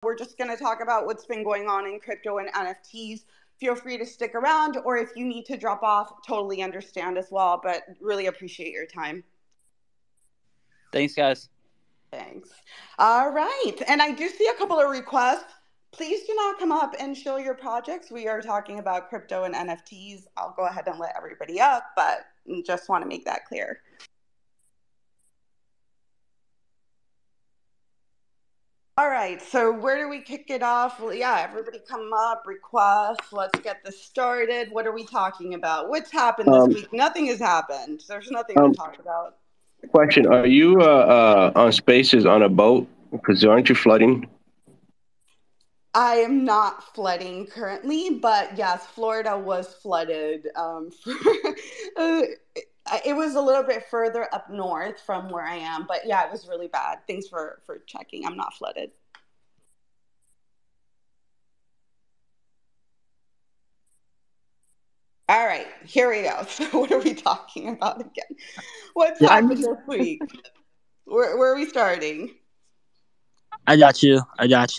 We're just going to talk about what's been going on in crypto and NFTs. Feel free to stick around, or if you need to drop off, totally understand as well, but really appreciate your time. Thanks, guys. Thanks. All right. And I do see a couple of requests. Please do not come up and show your projects. We are talking about crypto and NFTs. I'll go ahead and let everybody up, but just want to make that clear. All right, so where do we kick it off? Well, yeah, everybody come up, request. Let's get this started. What are we talking about? What's happened this week? Nothing has happened. There's nothing to talk about. Question: Are you on Spaces on a boat? Because aren't you flooding? I am not flooding currently, but yes, Florida was flooded. It was a little bit further up north from where I am, but yeah, it was really bad. Thanks for checking. I'm not flooded. All right, here we go. So what are we talking about again? What's happened this week? Where are we starting? I got you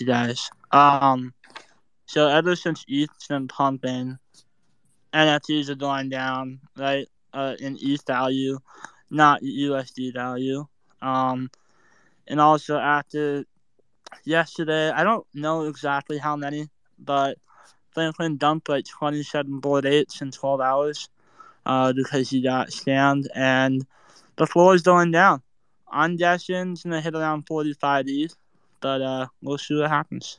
guys. So ever since ETH's been pumping, NFTs are going down, right? In ETH value, not USD value. And also after yesterday, I don't know exactly how many, but Franklin dumped like 27 Bored Apes in 12 hours because he got scammed, and the floor is going down. I'm guessing it's going to hit around 45 ETH, but we'll see what happens.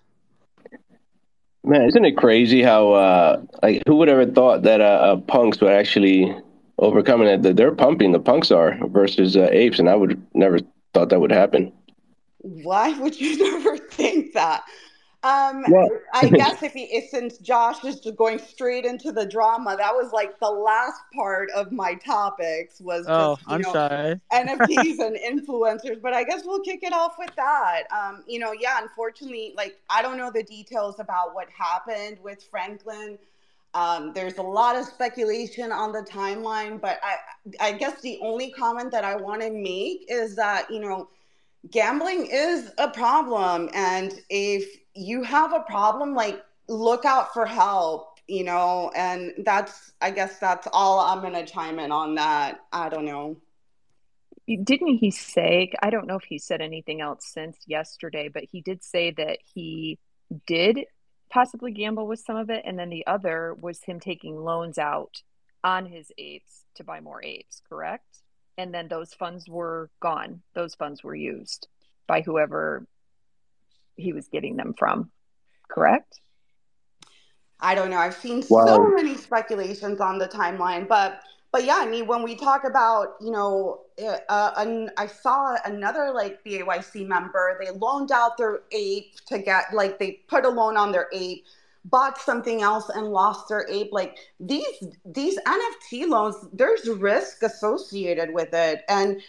Man, isn't it crazy how like who would ever thought that punks would actually overcome it? They're pumping, the punks are, versus apes, and I would never thought that would happen. Why would you never think that? Well, I guess since Josh is going straight into the drama, that was like the last part of my topics was just, sorry. NFTs and influencers, but I guess we'll kick it off with that. Yeah, unfortunately, like, I don't know the details about what happened with Franklin. There's a lot of speculation on the timeline, but I guess the only comment that I want to make is that, gambling is a problem, and if you have a problem, like, look out for help, and I guess that's all I'm gonna chime in on that. I don't know. Didn't he say, I don't know if he said anything else since yesterday, but he did say that he did possibly gamble with some of it, and then the other was him taking loans out on his apes to buy more apes, correct? And then those funds were gone. Those funds were used by whoever he was getting them from, correct? I don't know. I've seen so many speculations on the timeline, but yeah, I mean, when we talk about, I saw another like BAYC member, they loaned out their ape to get, like, they put a loan on their ape, bought something else and lost their ape. Like, these NFT loans, there's risk associated with it. And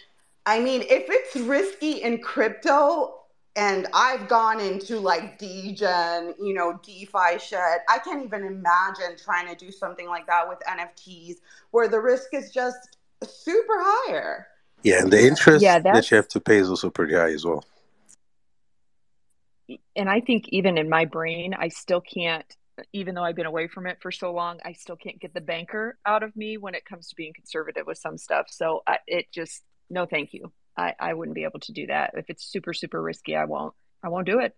I mean, if it's risky in crypto, and I've gone into like DGen, DeFi shit, I can't even imagine trying to do something like that with NFTs where the risk is just super higher. Yeah, and the interest that you have to pay is also pretty high as well. And I think even in my brain, I still can't, even though I've been away from it for so long, I still can't get the banker out of me when it comes to being conservative with some stuff. So no, thank you. I wouldn't be able to do that. If it's super, super risky, I won't do it.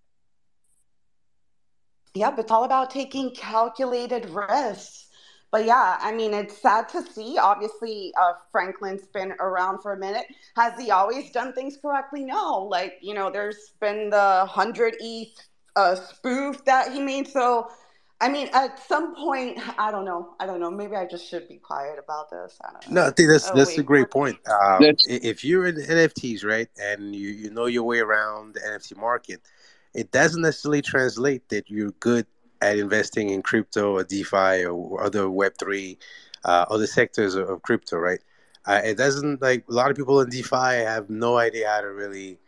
Yep, it's all about taking calculated risks. But yeah, I mean, it's sad to see. Obviously, Franklin's been around for a minute. Has he always done things correctly? No. Like, there's been the 100 ETH spoof that he made. So, I mean, at some point, I don't know. Maybe I just should be quiet about this. I don't know. No, I think that's a great point. If you're in NFTs, right, and you know your way around the NFT market, it doesn't necessarily translate that you're good at investing in crypto or DeFi or other Web3, other sectors of crypto, right? It doesn't, like, a lot of people in DeFi have no idea how to really,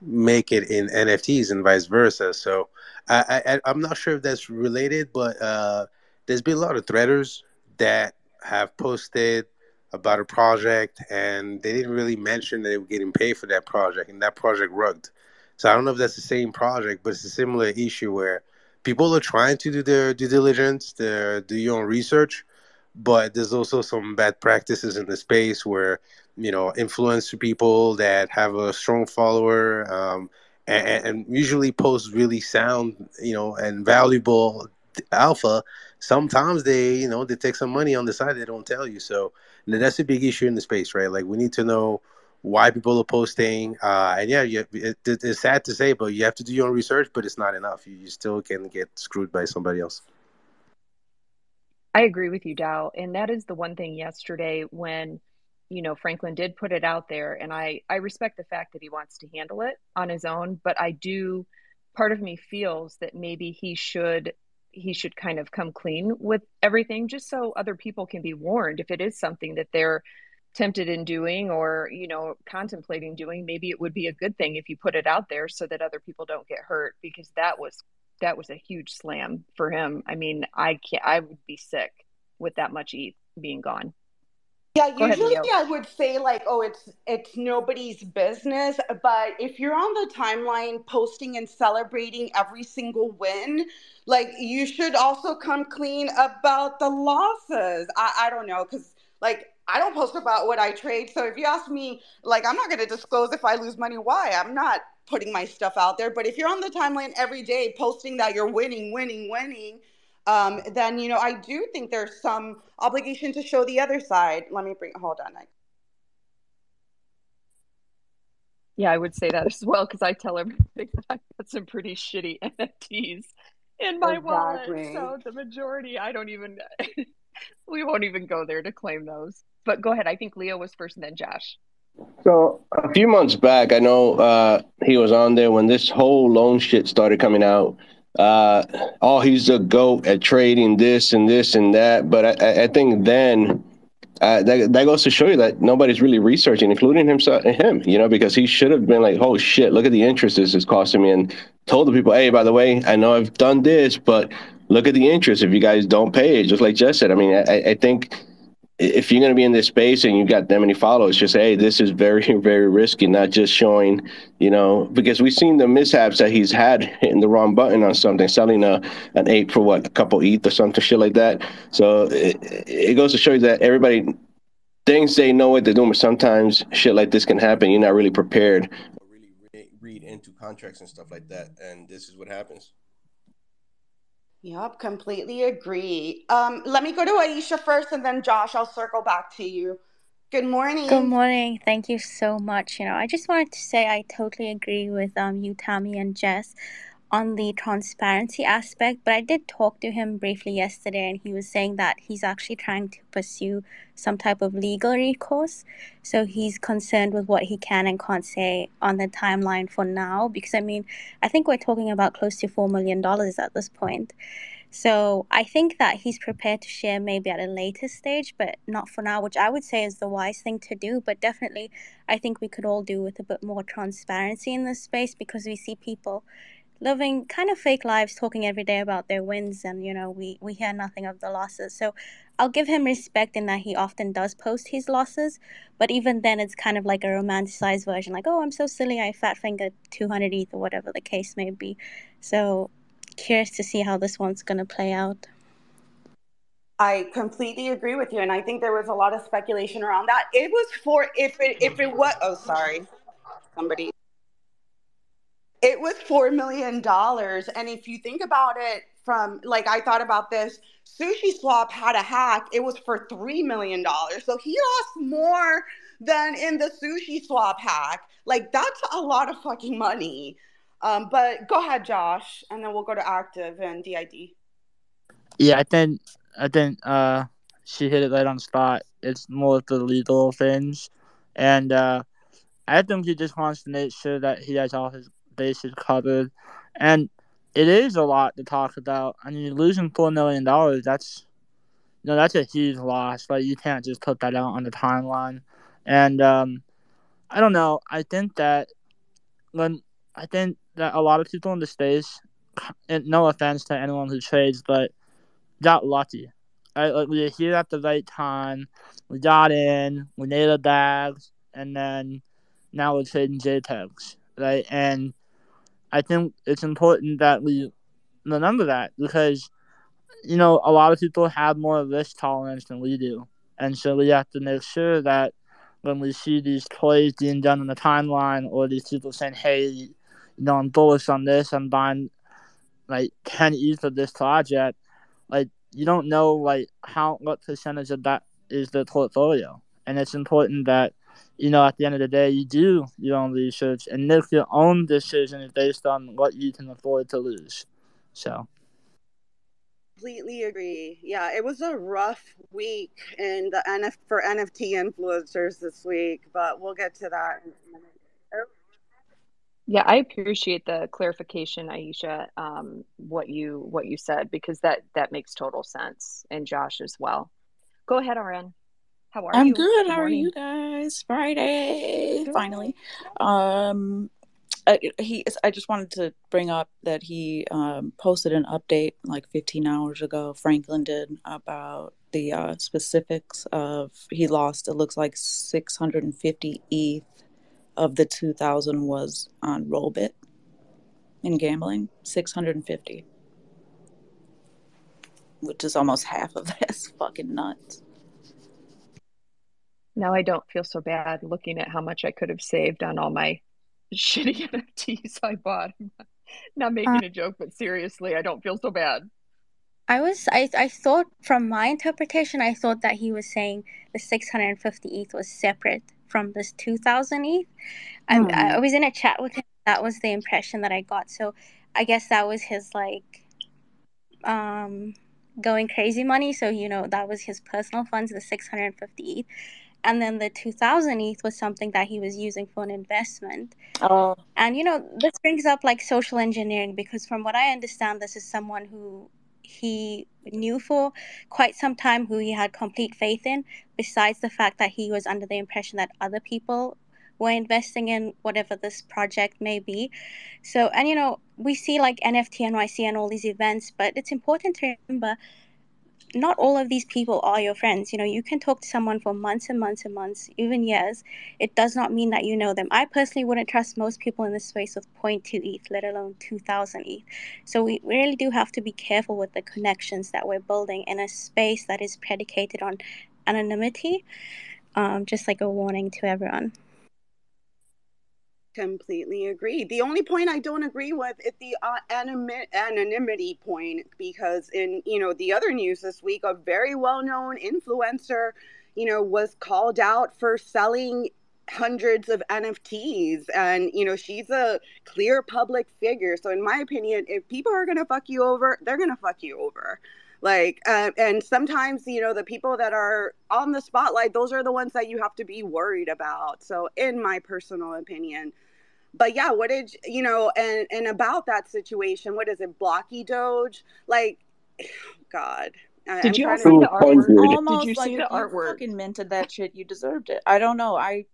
make it in NFTs and vice versa. So I'm not sure if that's related, but there's been a lot of threaders that have posted about a project and they didn't really mention that they were getting paid for that project, and that project rugged. So I don't know if that's the same project, but it's a similar issue where people are trying to do their due diligence, do your own research, but there's also some bad practices in the space where, influencer people that have a strong follower, and usually post really sound, and valuable alpha. Sometimes they take some money on the side they don't tell you. So that's a big issue in the space, right? Like, we need to know why people are posting. And yeah, it's sad to say, but you have to do your own research, but it's not enough. You still can get screwed by somebody else. I agree with you, Dow. And that is the one thing yesterday when, Franklin did put it out there. And I respect the fact that he wants to handle it on his own, but part of me feels that maybe he should kind of come clean with everything, just so other people can be warned if it is something that they're tempted in doing or, contemplating doing. Maybe it would be a good thing if you put it out there so that other people don't get hurt, because that was a huge slam for him. I mean, I would be sick with that much ETH being gone. Yeah, Go ahead, usually Leo. I would say like, oh, it's nobody's business. But if you're on the timeline posting and celebrating every single win, like, you should also come clean about the losses. I don't know, because like, I don't post about what I trade. So if you ask me, like, I'm not going to disclose if I lose money. Why? I'm not putting my stuff out there. But if you're on the timeline every day posting that you're winning, then, I do think there's some obligation to show the other side. Hold on. Yeah, I would say that as well, because I tell everybody that I've got some pretty shitty NFTs in my wallet. So the majority, we won't even go there to claim those. But go ahead. I think Leo was first and then Josh. So a few months back, I know he was on there when this whole loan shit started coming out. He's a GOAT at trading this and this and that. But I think then that goes to show you that nobody's really researching, including him, because he should have been like, oh, shit, look at the interest this is costing me, and told the people, hey, by the way, I know I've done this, but look at the interest if you guys don't pay it, just like Jess said. I mean, I think if you're going to be in this space and you've got that many followers, just say, hey, this is very, very risky, not just showing, because we've seen the mishaps that he's had hitting the wrong button on something, selling an ape for a couple ETH or something, shit like that. So it goes to show you that everybody thinks they know what they're doing, but sometimes shit like this can happen. You're not really prepared. Or really read into contracts and stuff like that. And this is what happens. Yep, completely agree. Let me go to Aisha first, and then Josh, I'll circle back to you. Good morning. Good morning. Thank you so much. I just wanted to say I totally agree with you, Tammy, and Jess on the transparency aspect, but I did talk to him briefly yesterday, and he was saying that he's actually trying to pursue some type of legal recourse. So he's concerned with what he can and can't say on the timeline for now, because I think we're talking about close to $4 million at this point. So I think that he's prepared to share maybe at a later stage, but not for now, which I would say is the wise thing to do. But definitely, I think we could all do with a bit more transparency in this space, because we see people living kind of fake lives, talking every day about their wins, and we hear nothing of the losses. So I'll give him respect in that he often does post his losses, but even then it's kind of like a romanticized version, like, oh, I'm so silly, I fat fingered 200 ETH or whatever the case may be. So curious to see how this one's going to play out. I completely agree with you, and I think there was a lot of speculation around that. It was for if it was. Oh, sorry, somebody. It was $4 million, and if you think about it, from like, I thought about this. SushiSwap had a hack. It was for $3 million, so he lost more than in the SushiSwap hack. Like, that's a lot of fucking money. But go ahead, Josh, and then we'll go to active and DID. Yeah, I think she hit it right on the spot. It's more of the legal things, and I think he just wants to make sure that he has all his bases covered, and it is a lot to talk about. I mean, losing $4 million, that's a huge loss. Like, you can't just put that out on the timeline, and I don't know. I think that a lot of people in the space, and no offense to anyone who trades, but got lucky. Right? Like, we were here at the right time. We got in. We made the bags, and then now we're trading JPEGs, right? And I think it's important that we remember that because, a lot of people have more risk tolerance than we do. And so we have to make sure that when we see these plays being done on the timeline or these people saying, hey, I'm bullish on this, I'm buying like 10 ETH of this project, like you don't know like what percentage of that is the portfolio. And it's important that, at the end of the day, you do your own research and make your own decisions based on what you can afford to lose. So. Completely agree. Yeah, it was a rough week in the for NFT influencers this week, but we'll get to that in a minute. Yeah, I appreciate the clarification, Aisha, what you said, because that makes total sense, and Josh as well. Go ahead, RN. How are I'm you? good. How are you guys? Friday, Good. finally. I just wanted to bring up that he posted an update like 15 hours ago. Franklin did, about the specifics of he lost. It looks like 650 ETH of the 2,000 was on Rollbit in gambling. 650, which is almost half of that. That's fucking nuts. Now I don't feel so bad looking at how much I could have saved on all my shitty NFTs I bought. Not making a joke, but seriously, I don't feel so bad. I thought, from my interpretation, I thought that he was saying the 650 ETH was separate from this 2,000 ETH. I was in a chat with him. That was the impression that I got. So I guess that was his going crazy money. So that was his personal funds, the 650 ETH, and then the 2,000 ETH was something that he was using for an investment. Oh. And this brings up like social engineering, because from what I understand, this is someone who he knew for quite some time, who he had complete faith in, besides the fact that he was under the impression that other people were investing in whatever this project may be. So, and we see like NFT NYC and all these events, but it's important to remember not all of these people are your friends. You can talk to someone for months and months and months, even years. It does not mean that you know them. I personally wouldn't trust most people in this space with 0.2 ETH, let alone 2,000 ETH. So we really do have to be careful with the connections that we're building in a space that is predicated on anonymity. Just like a warning to everyone. Completely agree. The only point I don't agree with is the anonymity point, because in the other news this week, a very well-known influencer was called out for selling hundreds of NFTs, and she's a clear public figure. So in my opinion, if people are gonna fuck you over, they're gonna fuck you over. And sometimes the people that are on the spotlight, those are the ones that you have to be worried about. So in my personal opinion. But yeah, what did and about that situation, what is it, Blocky Doge? Like, God. Did you all see the artwork? Almost. Did you see the artwork? You fucking minted that shit, you deserved it. I don't know. I've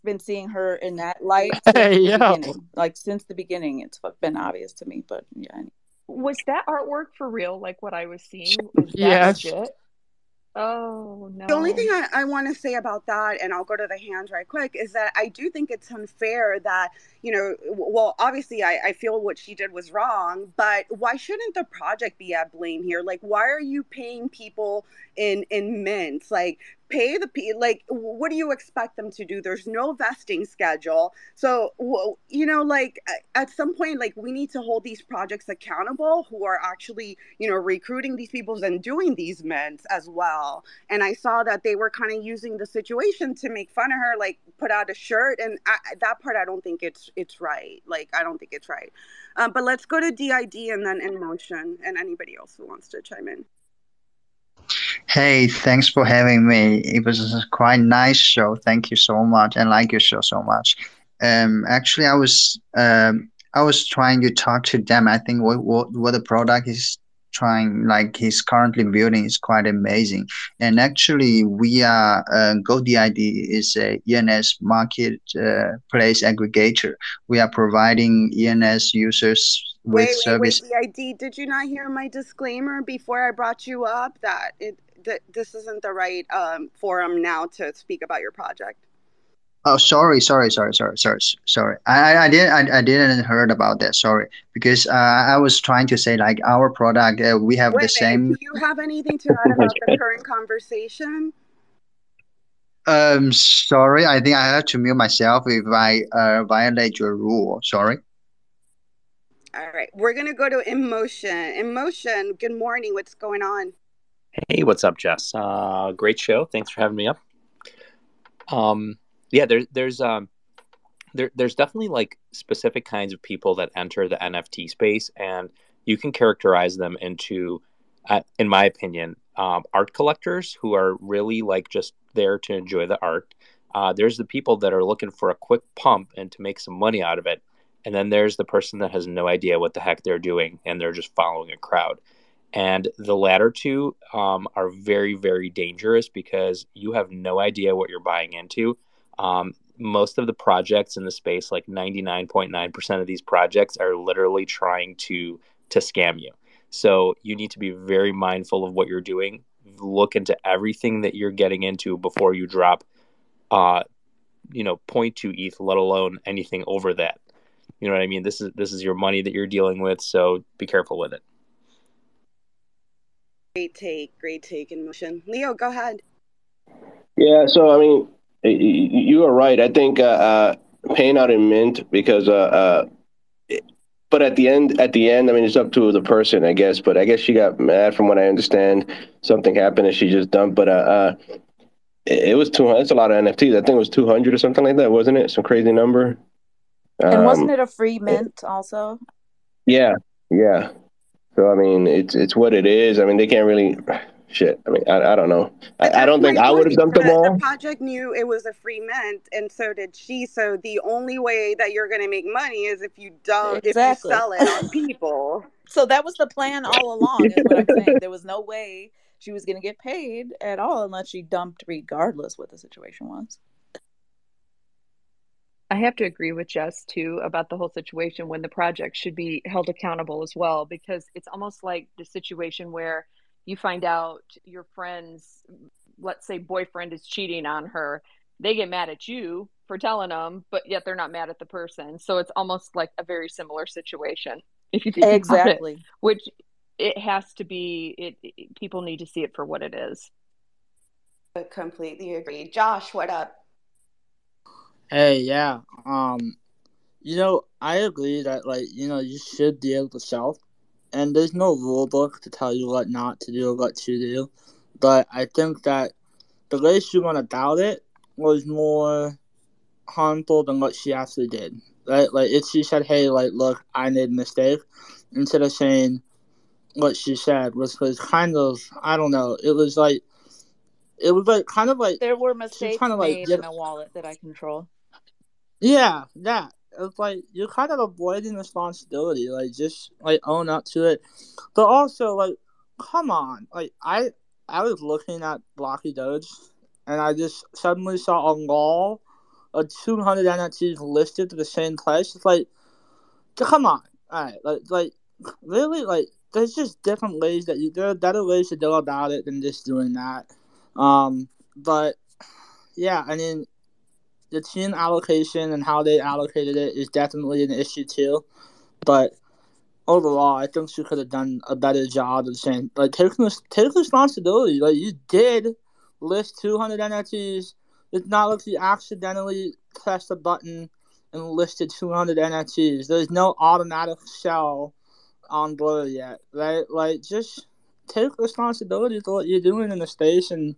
been seeing her in that light since the beginning. Like, since the beginning, it's been obvious to me. But yeah. Was that artwork for real? Like what I was seeing? Was that legit? Oh, no. The only thing I want to say about that, and I'll go to the hands right quick, is that I do think it's unfair that, well, obviously I feel what she did was wrong, but why shouldn't the project be at blame here? Like, why are you paying people in mints? Like, pay like, what do you expect them to do? There's no vesting schedule. So, like, at some point, like, we need to hold these projects accountable who are actually, recruiting these people and doing these mints as well. And I saw that they were kind of using the situation to make fun of her, like put out a shirt. And that part, I don't think it's right. Like, I don't think it's right. But let's go to DID and then In Motion and anybody else who wants to chime in. Hey, thanks for having me. It was a quite nice show. Thank you so much. I like your show so much. Actually, I was trying to talk to them. I think what the product is trying, like he's currently building, is quite amazing. And actually, we are GoDID is a ENS marketplace aggregator. We are providing ENS users with service. Wait, DID, did you not hear my disclaimer before I brought you up that this isn't the right forum now to speak about your project? Oh, sorry. I didn't heard about that. Sorry, because I was trying to say like our product, we have the Wait a minute. Do same. you have anything to add about the current conversation? Sorry, I think I have to mute myself if I violate your rule. Sorry. All right, we're gonna go to Emotion. Emotion, good morning. What's going on? Hey, what's up, Jess? Great show. Thanks for having me up. Yeah, there's definitely like specific kinds of people that enter the NFT space, and you can characterize them into, in my opinion, art collectors who are really like just there to enjoy the art. There's the people that are looking for a quick pump and to make some money out of it. And then there's the person that has no idea what the heck they're doing and they're just following a crowd. And the latter two are very, very dangerous because you have no idea what you're buying into. Most of the projects in the space, like 99.9% of these projects, are literally trying to scam you. So you need to be very mindful of what you're doing. Look into everything that you're getting into before you drop, 0.2 ETH, let alone anything over that. You know what I mean? This is your money that you're dealing with, so be careful with it. Great take, Emotion. Leo, go ahead. Yeah, so I mean, you are right. I think paying out in mint because, but at the end, I mean, it's up to the person, I guess. But I guess she got mad, from what I understand. Something happened and she just dumped. But it was 200. It's a lot of NFTs. I think it was 200 or something like that, wasn't it? Some crazy number. And wasn't it a free mint also? Yeah. So I mean, it's what it is. I mean, they can't really. Shit. I mean, I don't know. I don't think I would have dumped them all. The project knew it was a free mint, and so did she. So the only way that you're going to make money is if you dump, if you sell it on people. So that was the plan all along, is what I'm saying. There was no way she was going to get paid at all unless she dumped, regardless what the situation was. I have to agree with Jess too about the whole situation when the project should be held accountable as well, because it's almost like the situation where you find out your friend's, let's say, boyfriend is cheating on her. They get mad at you for telling them, but yet they're not mad at the person. So it's almost like a very similar situation, if you think exactly about it, which it has to be. People need to see it for what it is. I completely agree. Josh, what up? Hey, yeah. I agree that you should be able to sell, and there's no rule book to tell you what not to do or what to do. But I think that the way she went about it was more harmful than what she actually did. Right? Like if she said, "Hey, look, I made a mistake," instead of saying what she said, was kind of, I don't know. It was kind of like there were mistakes made in my wallet that I control. Yeah, that. It's like you're kind of avoiding responsibility. Like just own up to it. But also come on. I was looking at Blocky Doge and I just suddenly saw a law of 200 NFTs listed to the same place. It's like, come on. Alright, really, there's just different ways there are better ways to go about it than just doing that. But yeah, I mean, the team allocation and how they allocated it is definitely an issue too. But overall, I think she could have done a better job of saying, take responsibility. You did list 200 NFTs. It's not like you accidentally pressed a button and listed 200 NFTs. There's no automatic sell on Blur yet, right? Just take responsibility for what you're doing in the space and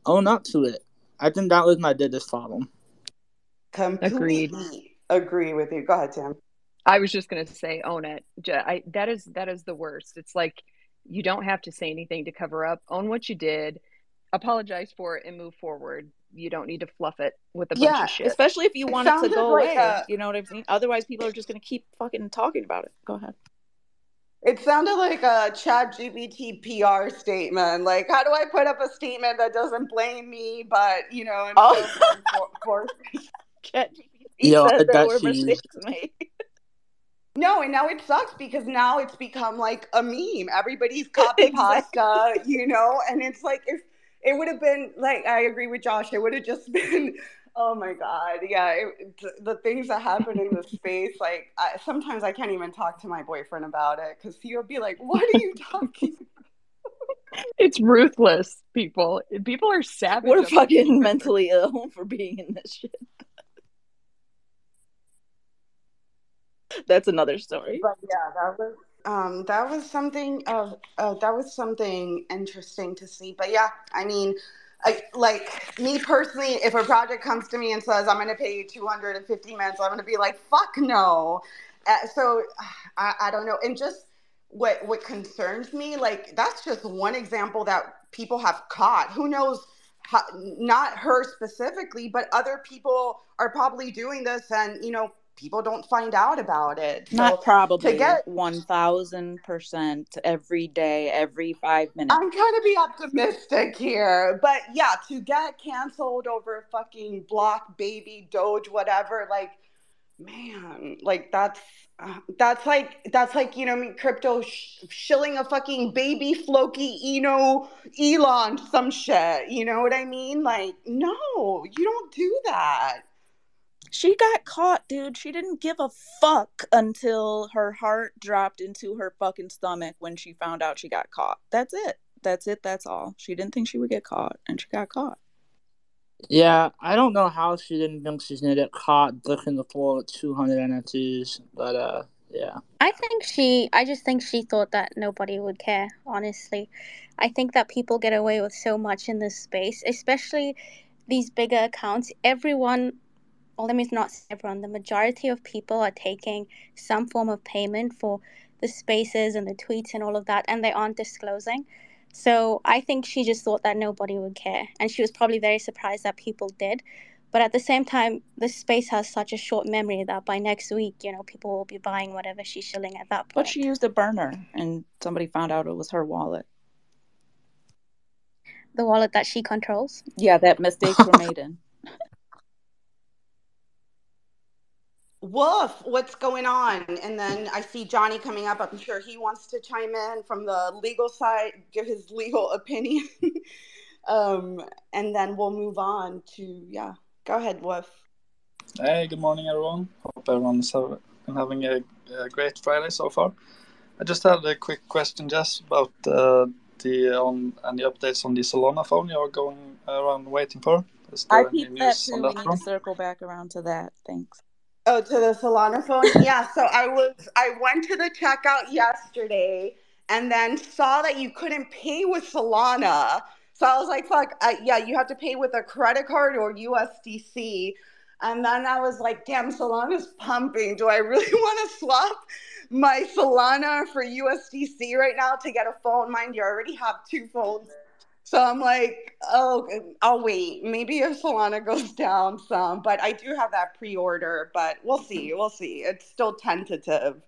own up to it. I think that was my biggest problem. Completely agree with you. Go ahead, Tim. I was just going to say, own it. That is the worst. It's like you don't have to say anything to cover up. Own what you did, apologize for it, and move forward. You don't need to fluff it with a bunch of shit. Especially if you want it to go away. You know what I mean? Otherwise, people are just going to keep fucking talking about it. Go ahead. It sounded like a ChatGPT PR statement. Like, how do I put up a statement that doesn't blame me, but for ChatGPT said there were mistakes made. No, and now it sucks because now it's become like a meme. Everybody's copy pasta, and it's like if it would have been like, I agree with Josh, it would have just been Oh my God. Yeah. The things that happen in the space, like sometimes I can't even talk to my boyfriend about it because he'll be like, what are you talking about? It's ruthless, people. People are savage. We're fucking mentally ill for being in this shit. That's another story. But yeah, that was something interesting to see. But yeah, I mean, like me personally, if a project comes to me and says I'm going to pay you 250 minutes, I'm going to be like, fuck no. So I don't know. And just what concerns me, like that's just one example that people have caught. Who knows? Not her specifically, but other people are probably doing this, and people don't find out about it. Not probably. To get 1000% every day, every 5 minutes. I'm trying to be optimistic here, but yeah, to get canceled over fucking block, baby, Doge, whatever, like, man, like that's like crypto shilling a fucking baby Floki, Elon, some shit. You know what I mean? Like, no, you don't do that. She got caught, dude. She didn't give a fuck until her heart dropped into her fucking stomach when she found out she got caught. That's it. That's all. She didn't think she would get caught, and she got caught. Yeah, I don't know how she didn't think she's gonna get caught licking the floor with 200 NFTs, but yeah. I just think she thought that nobody would care, honestly. I think that people get away with so much in this space, especially these bigger accounts. Well, let me not say everyone, the majority of people are taking some form of payment for the spaces and the tweets and all of that, and they aren't disclosing. So I think she just thought that nobody would care, and she was probably very surprised that people did. But at the same time, this space has such a short memory that by next week, people will be buying whatever she's shilling at that point. But she used a burner, and somebody found out it was her wallet. The wallet that she controls? Yeah, that mistakes were made in. Wolf, what's going on? And then I see Johnny coming up. I'm sure he wants to chime in from the legal side, give his legal opinion. And then we'll move on to, go ahead, Wolf. Hey, good morning, everyone. Hope everyone's been having a great Friday so far. I just had a quick question, Jess, about any updates on the Solana phone you're going around waiting for. I peeped that too. We need to circle back around to that. Thanks. Oh, to the Solana phone? Yeah, so I went to the checkout yesterday and then saw that you couldn't pay with Solana. So I was like, fuck, you have to pay with a credit card or USDC. And then I was like, damn, Solana's pumping. Do I really want to swap my Solana for USDC right now to get a phone? Mind you, I already have 2 phones. So I'm like, oh, I'll wait. Maybe if Solana goes down some, but I do have that pre-order, but we'll see. It's still tentative.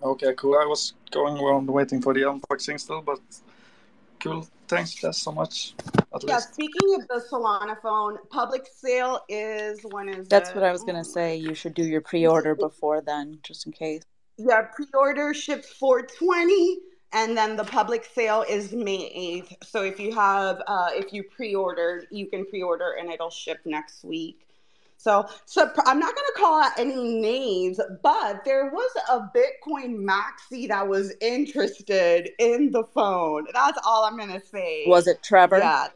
Okay, cool. I was going around waiting for the unboxing still, but cool. Thanks, Jess, so much. Speaking of the Solana phone, public sale is, when is That's what I was going to say. You should do your pre-order before then, just in case. Yeah, pre-order ships 4/20. And then the public sale is May 8th. So if you pre-order, you can pre-order and it'll ship next week. So I'm not going to call out any names, but there was a Bitcoin maxi that was interested in the phone. That's all I'm going to say. Was it Trevor? Yeah.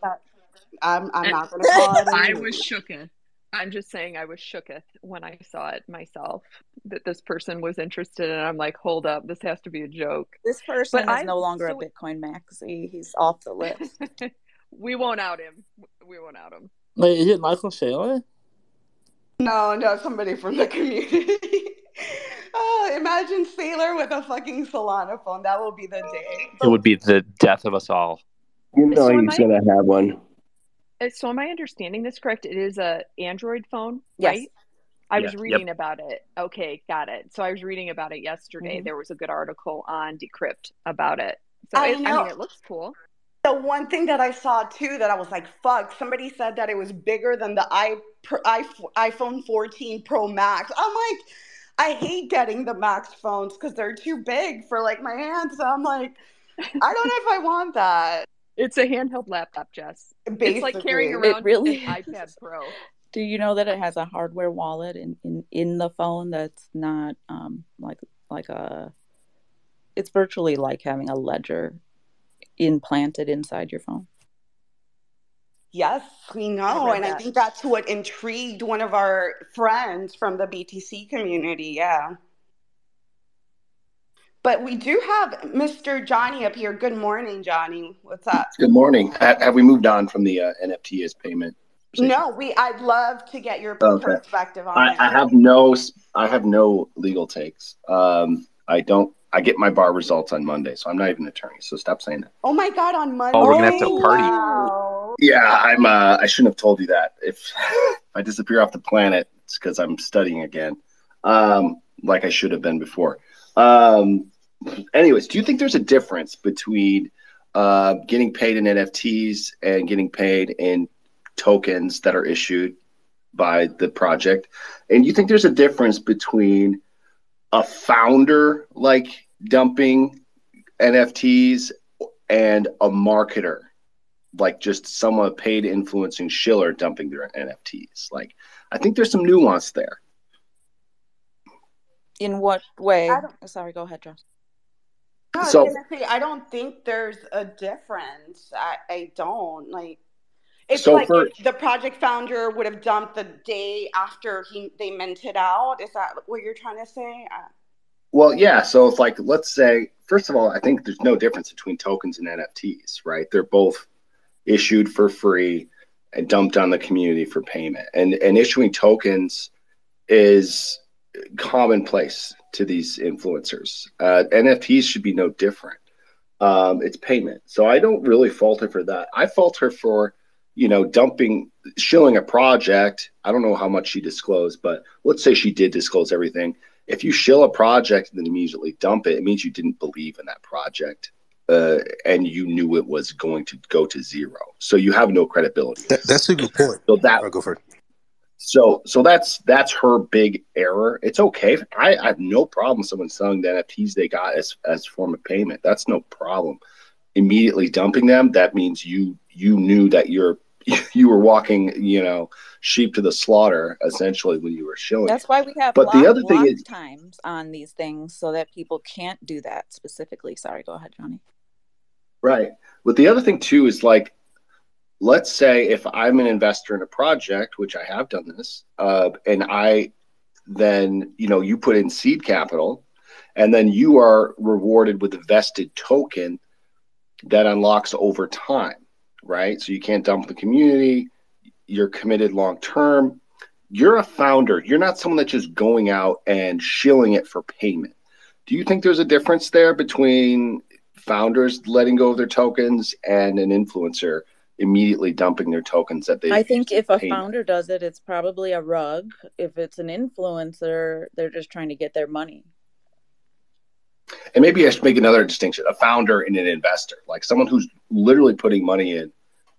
I'm not going to call it any I was shooketh. I'm just saying I was shooketh when I saw it myself, that this person was interested, and I'm like, hold up, this has to be a joke. This person is no longer a Bitcoin maxi. He's off the list. We won't out him. Wait, is it Michael Saylor? No, somebody from the community. Imagine Sailor with a fucking Solana phone. That will be the day. It would be the death of us all. He's going to have one. So am I understanding this correct? It is a Android phone, yes. Right? I was reading about it. Okay, got it. So I was reading about it yesterday. There was a good article on Decrypt about it. So I mean, it looks cool. The one thing that I saw too that I was like, fuck, somebody said that it was bigger than the iPhone 14 Pro Max. I'm like, I hate getting the Max phones because they're too big for like my hands. So I'm like, I don't know if I want that. It's a handheld laptop, Jess. Basically. It's like carrying It around really an iPad Pro. Do you know that it has a hardware wallet in the phone that's not like a it's virtually like having a ledger implanted inside your phone? Yes, we know. And I think that's what intrigued one of our friends from the BTC community. Yeah. But we do have Mr. Johnny up here. Good morning, Johnny. What's up? Good morning. Have we moved on from the NFT as payment? No, I'd love to get your perspective on it. I have no legal takes. I get my bar results on Monday, so I'm not even an attorney. So stop saying that. Oh my God, on Monday. Oh, we're gonna have to party. Wow. Yeah, I shouldn't have told you that. If I disappear off the planet, it's because I'm studying again, like I should have been before. Anyways, do you think there's a difference between getting paid in NFTs and getting paid in tokens that are issued by the project? And you think there's a difference between a founder like dumping NFTs and a marketer, like just someone paid influencing Schiller dumping their NFTs? Like, I think there's some nuance there. In what way? Sorry, go ahead, Josh. No, I was gonna say, I don't think there's a difference. I don't like. It's like if the project founder would have dumped the day after they minted out. Is that what you're trying to say? Well, yeah. So it's like, let's say, first of all, I think there's no difference between tokens and NFTs, right? They're both issued for free and dumped on the community for payment. And issuing tokens is commonplace to these influencers. NFTs should be no different. It's payment. So I don't really fault her for that. I fault her for, shilling a project. I don't know how much she disclosed, but let's say she did disclose everything. If you shill a project and then immediately dump it, it means you didn't believe in that project and you knew it was going to go to zero. So you have no credibility. That's a good point. So I'll go for it. So that's her big error. It's okay. I have no problem with someone selling the NFTs they got as a form of payment. That's no problem. Immediately dumping them, that means you knew that you were walking, sheep to the slaughter essentially when you were shilling. That's why we have times on these things so that people can't do that specifically. Sorry, go ahead, Johnny. Right. But the other thing too is like, let's say if I'm an investor in a project, which I have done this, and I then, you put in seed capital and then you are rewarded with a vested token that unlocks over time, right? So you can't dump the community. You're committed long term. You're a founder. You're not someone that's just going out and shilling it for payment. Do you think there's a difference there between founders letting go of their tokens and an influencer immediately dumping their tokens that they I think if a founder does it, it's probably a rug. If it's an influencer, they're just trying to get their money. And maybe I should make another distinction: a founder and an investor, like someone who's literally putting money in.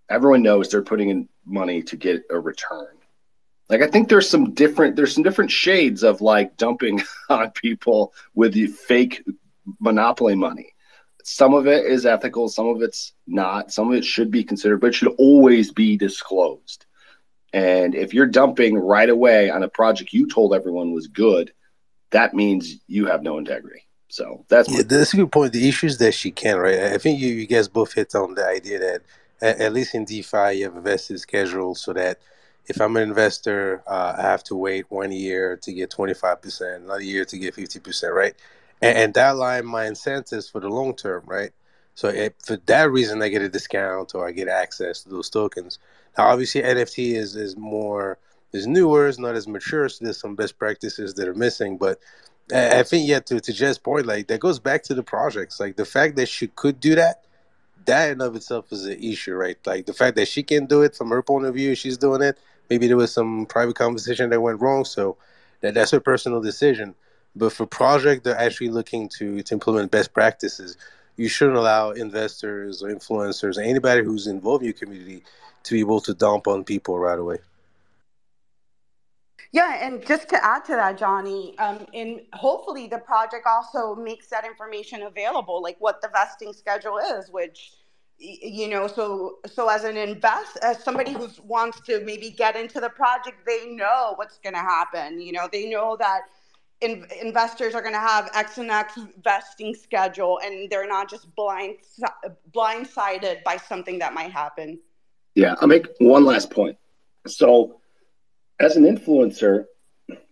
Everyone knows they're putting in money to get a return. Like, I think there's some different shades of like dumping on people with the fake monopoly money. Some of it is ethical, some of it's not, some of it should be considered, but it should always be disclosed. And if you're dumping right away on a project you told everyone was good, that means you have no integrity. So that's a good point. The issue is that she can, right? I think you guys both hit on the idea that at least in DeFi, you have a vested schedule so that if I'm an investor, I have to wait 1 year to get 25%, another year to get 50%, right? And that align my incentives for the long term, right? So for that reason, I get a discount or I get access to those tokens. Now, obviously, NFT is newer, it's not as mature, so there's some best practices that are missing. But I think, to Jess' point, like that goes back to the projects. Like the fact that she could do that in of itself is an issue, right? Like the fact that she can do it from her point of view, she's doing it. Maybe there was some private conversation that went wrong, so that's her personal decision. But for projects that are actually looking to implement best practices, you shouldn't allow investors or influencers or anybody who's involved in your community to be able to dump on people right away. Yeah, and just to add to that, Johnny, and hopefully the project also makes that information available, like what the vesting schedule is, which You know, so as as somebody who wants to maybe get into the project, they know what's going to happen. You know, they know that investors are going to have X and X vesting schedule, and they're not just blindsided by something that might happen. Yeah, I'll make one last point. So as an influencer,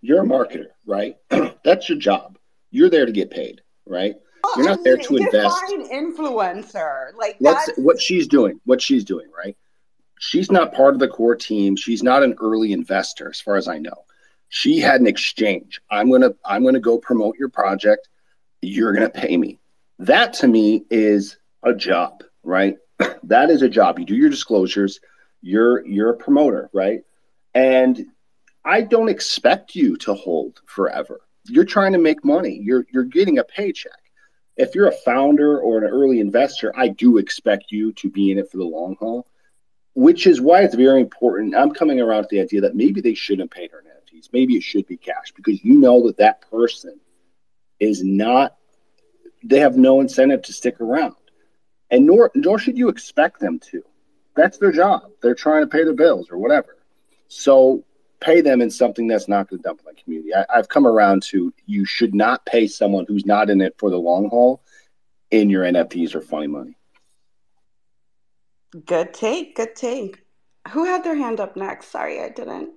you're a marketer, right? That's your job. You're there to get paid, right? You're not there to invest. Define influencer. Like what she's doing, right? She's not part of the core team. She's not an early investor, as far as I know. She had an exchange. I'm gonna go promote your project. You're gonna pay me. That to me is a job, right? That is a job. You do your disclosures. You're a promoter, right? And I don't expect you to hold forever. You're trying to make money. You're getting a paycheck. If you're a founder or an early investor, I do expect you to be in it for the long haul, which is why it's very important. I'm coming around to the idea that maybe they shouldn't pay her NFTs. Maybe it should be cash, because you know that person is not, they have no incentive to stick around. And nor should you expect them to. That's their job. They're trying to pay their bills or whatever. So pay them in something that's not going to dump my community. I've come around to, you should not pay someone who's not in it for the long haul in your NFTs or funny money. Good take. Who had their hand up next? Sorry, I didn't.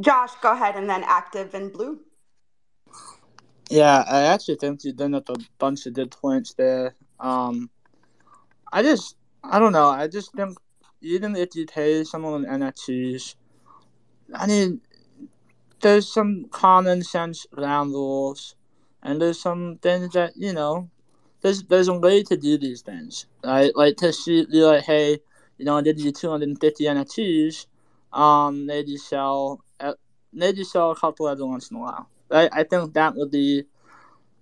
Josh, go ahead, and then Active and Blue. Yeah, I actually think you did up a bunch of good points there. I don't know. I just think even if you pay someone on NFTs, I mean, there's some common sense ground rules, and there's some things that, you know, there's a way to do these things, right? Like to be like, hey, you know, I did you 250 NFTs, maybe sell a couple every once in a while, right? I think that would be,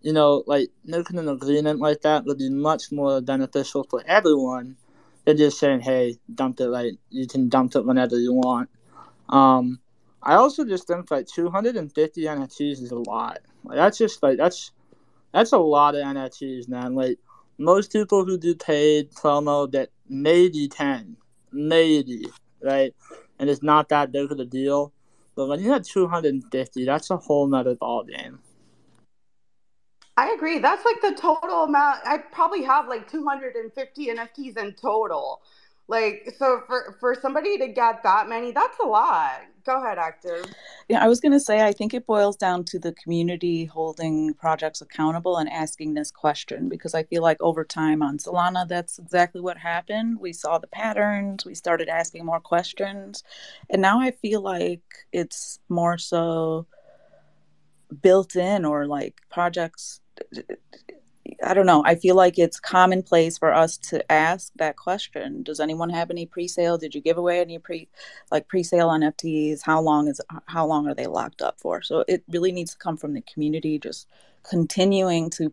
you know, like making an agreement like that would be much more beneficial for everyone than just saying, hey, dump it, like you can dump it whenever you want. I also just think like 250 NFTs is a lot. Like that's a lot of NFTs, man. Like most people who do paid promo get maybe 10, right? And it's not that big of a deal. But when you have 250, that's a whole nother ball game. I agree. That's like the total amount. I probably have like 250 NFTs in total. Like, so for somebody to get that many, that's a lot. Go ahead, Active. Yeah, I was going to say, I think it boils down to the community holding projects accountable and asking this question, because I feel like over time on Solana, that's exactly what happened. We saw the patterns, we started asking more questions, and now I feel like it's more so built in, or like projects, I don't know. I feel like it's commonplace for us to ask that question. Does anyone have any pre-sale? Did you give away any pre-sale NFTs? How long are they locked up for? So it really needs to come from the community, just continuing to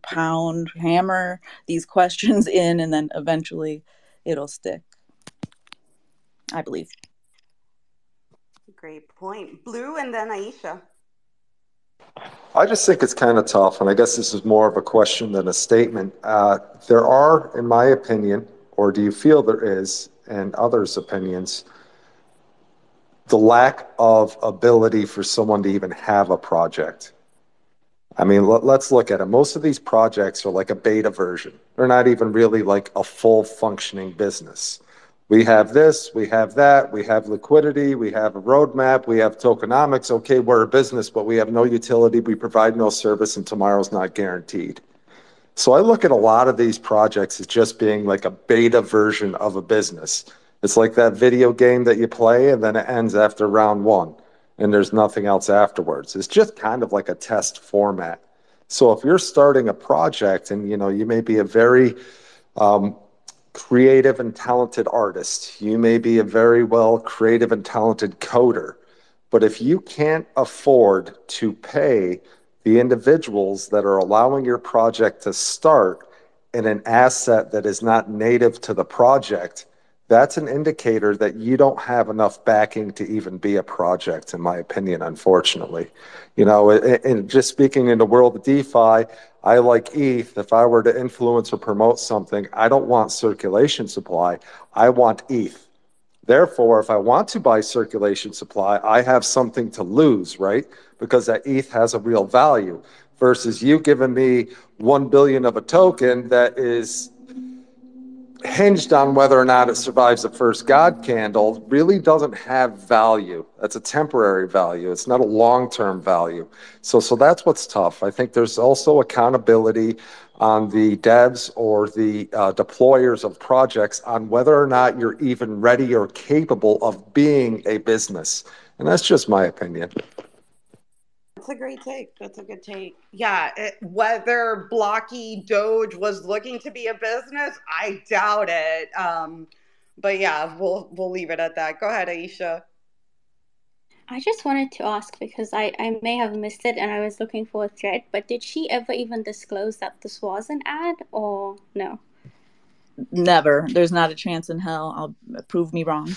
hammer these questions in, and then eventually it'll stick, I believe. Great point. Blue, and then Aisha. I just think it's kind of tough, and I guess this is more of a question than a statement. There are, in my opinion, or do you feel there is, and others' opinions, the lack of ability for someone to even have a project. I mean, let's look at it. Most of these projects are like a beta version. They're not even really like a full functioning business. We have this, we have that, we have liquidity, we have a roadmap, we have tokenomics. Okay, we're a business, but we have no utility, we provide no service, and tomorrow's not guaranteed. So I look at a lot of these projects as just being like a beta version of a business. It's like that video game that you play and then it ends after round one and there's nothing else afterwards. It's just kind of like a test format. So if you're starting a project and, you know, you may be a very creative and talented artist. You may be a very well creative and talented coder. But if you can't afford to pay the individuals that are allowing your project to start in an asset that is not native to the project, that's an indicator that you don't have enough backing to even be a project, in my opinion, unfortunately. You know, and just speaking in the world of DeFi, I like ETH. If I were to influence or promote something, I don't want circulation supply. I want ETH. Therefore, if I want to buy circulation supply, I have something to lose, right? Because that ETH has a real value versus you giving me 1 billion of a token that is hinged on whether or not it survives the first God candle really doesn't have value. That's a temporary value. It's not a long-term value. So that's what's tough. I think there's also accountability on the devs or the deployers of projects on whether or not you're even ready or capable of being a business. And that's just my opinion. That's a great take. That's a good take. Yeah, whether Blocky Doge was looking to be a business, I doubt it. But yeah, we'll leave it at that. Go ahead, Aisha. I just wanted to ask because I may have missed it and I was looking for a thread, but did she ever even disclose that this was an ad or no? Never. There's not a chance in hell. I'll prove me wrong.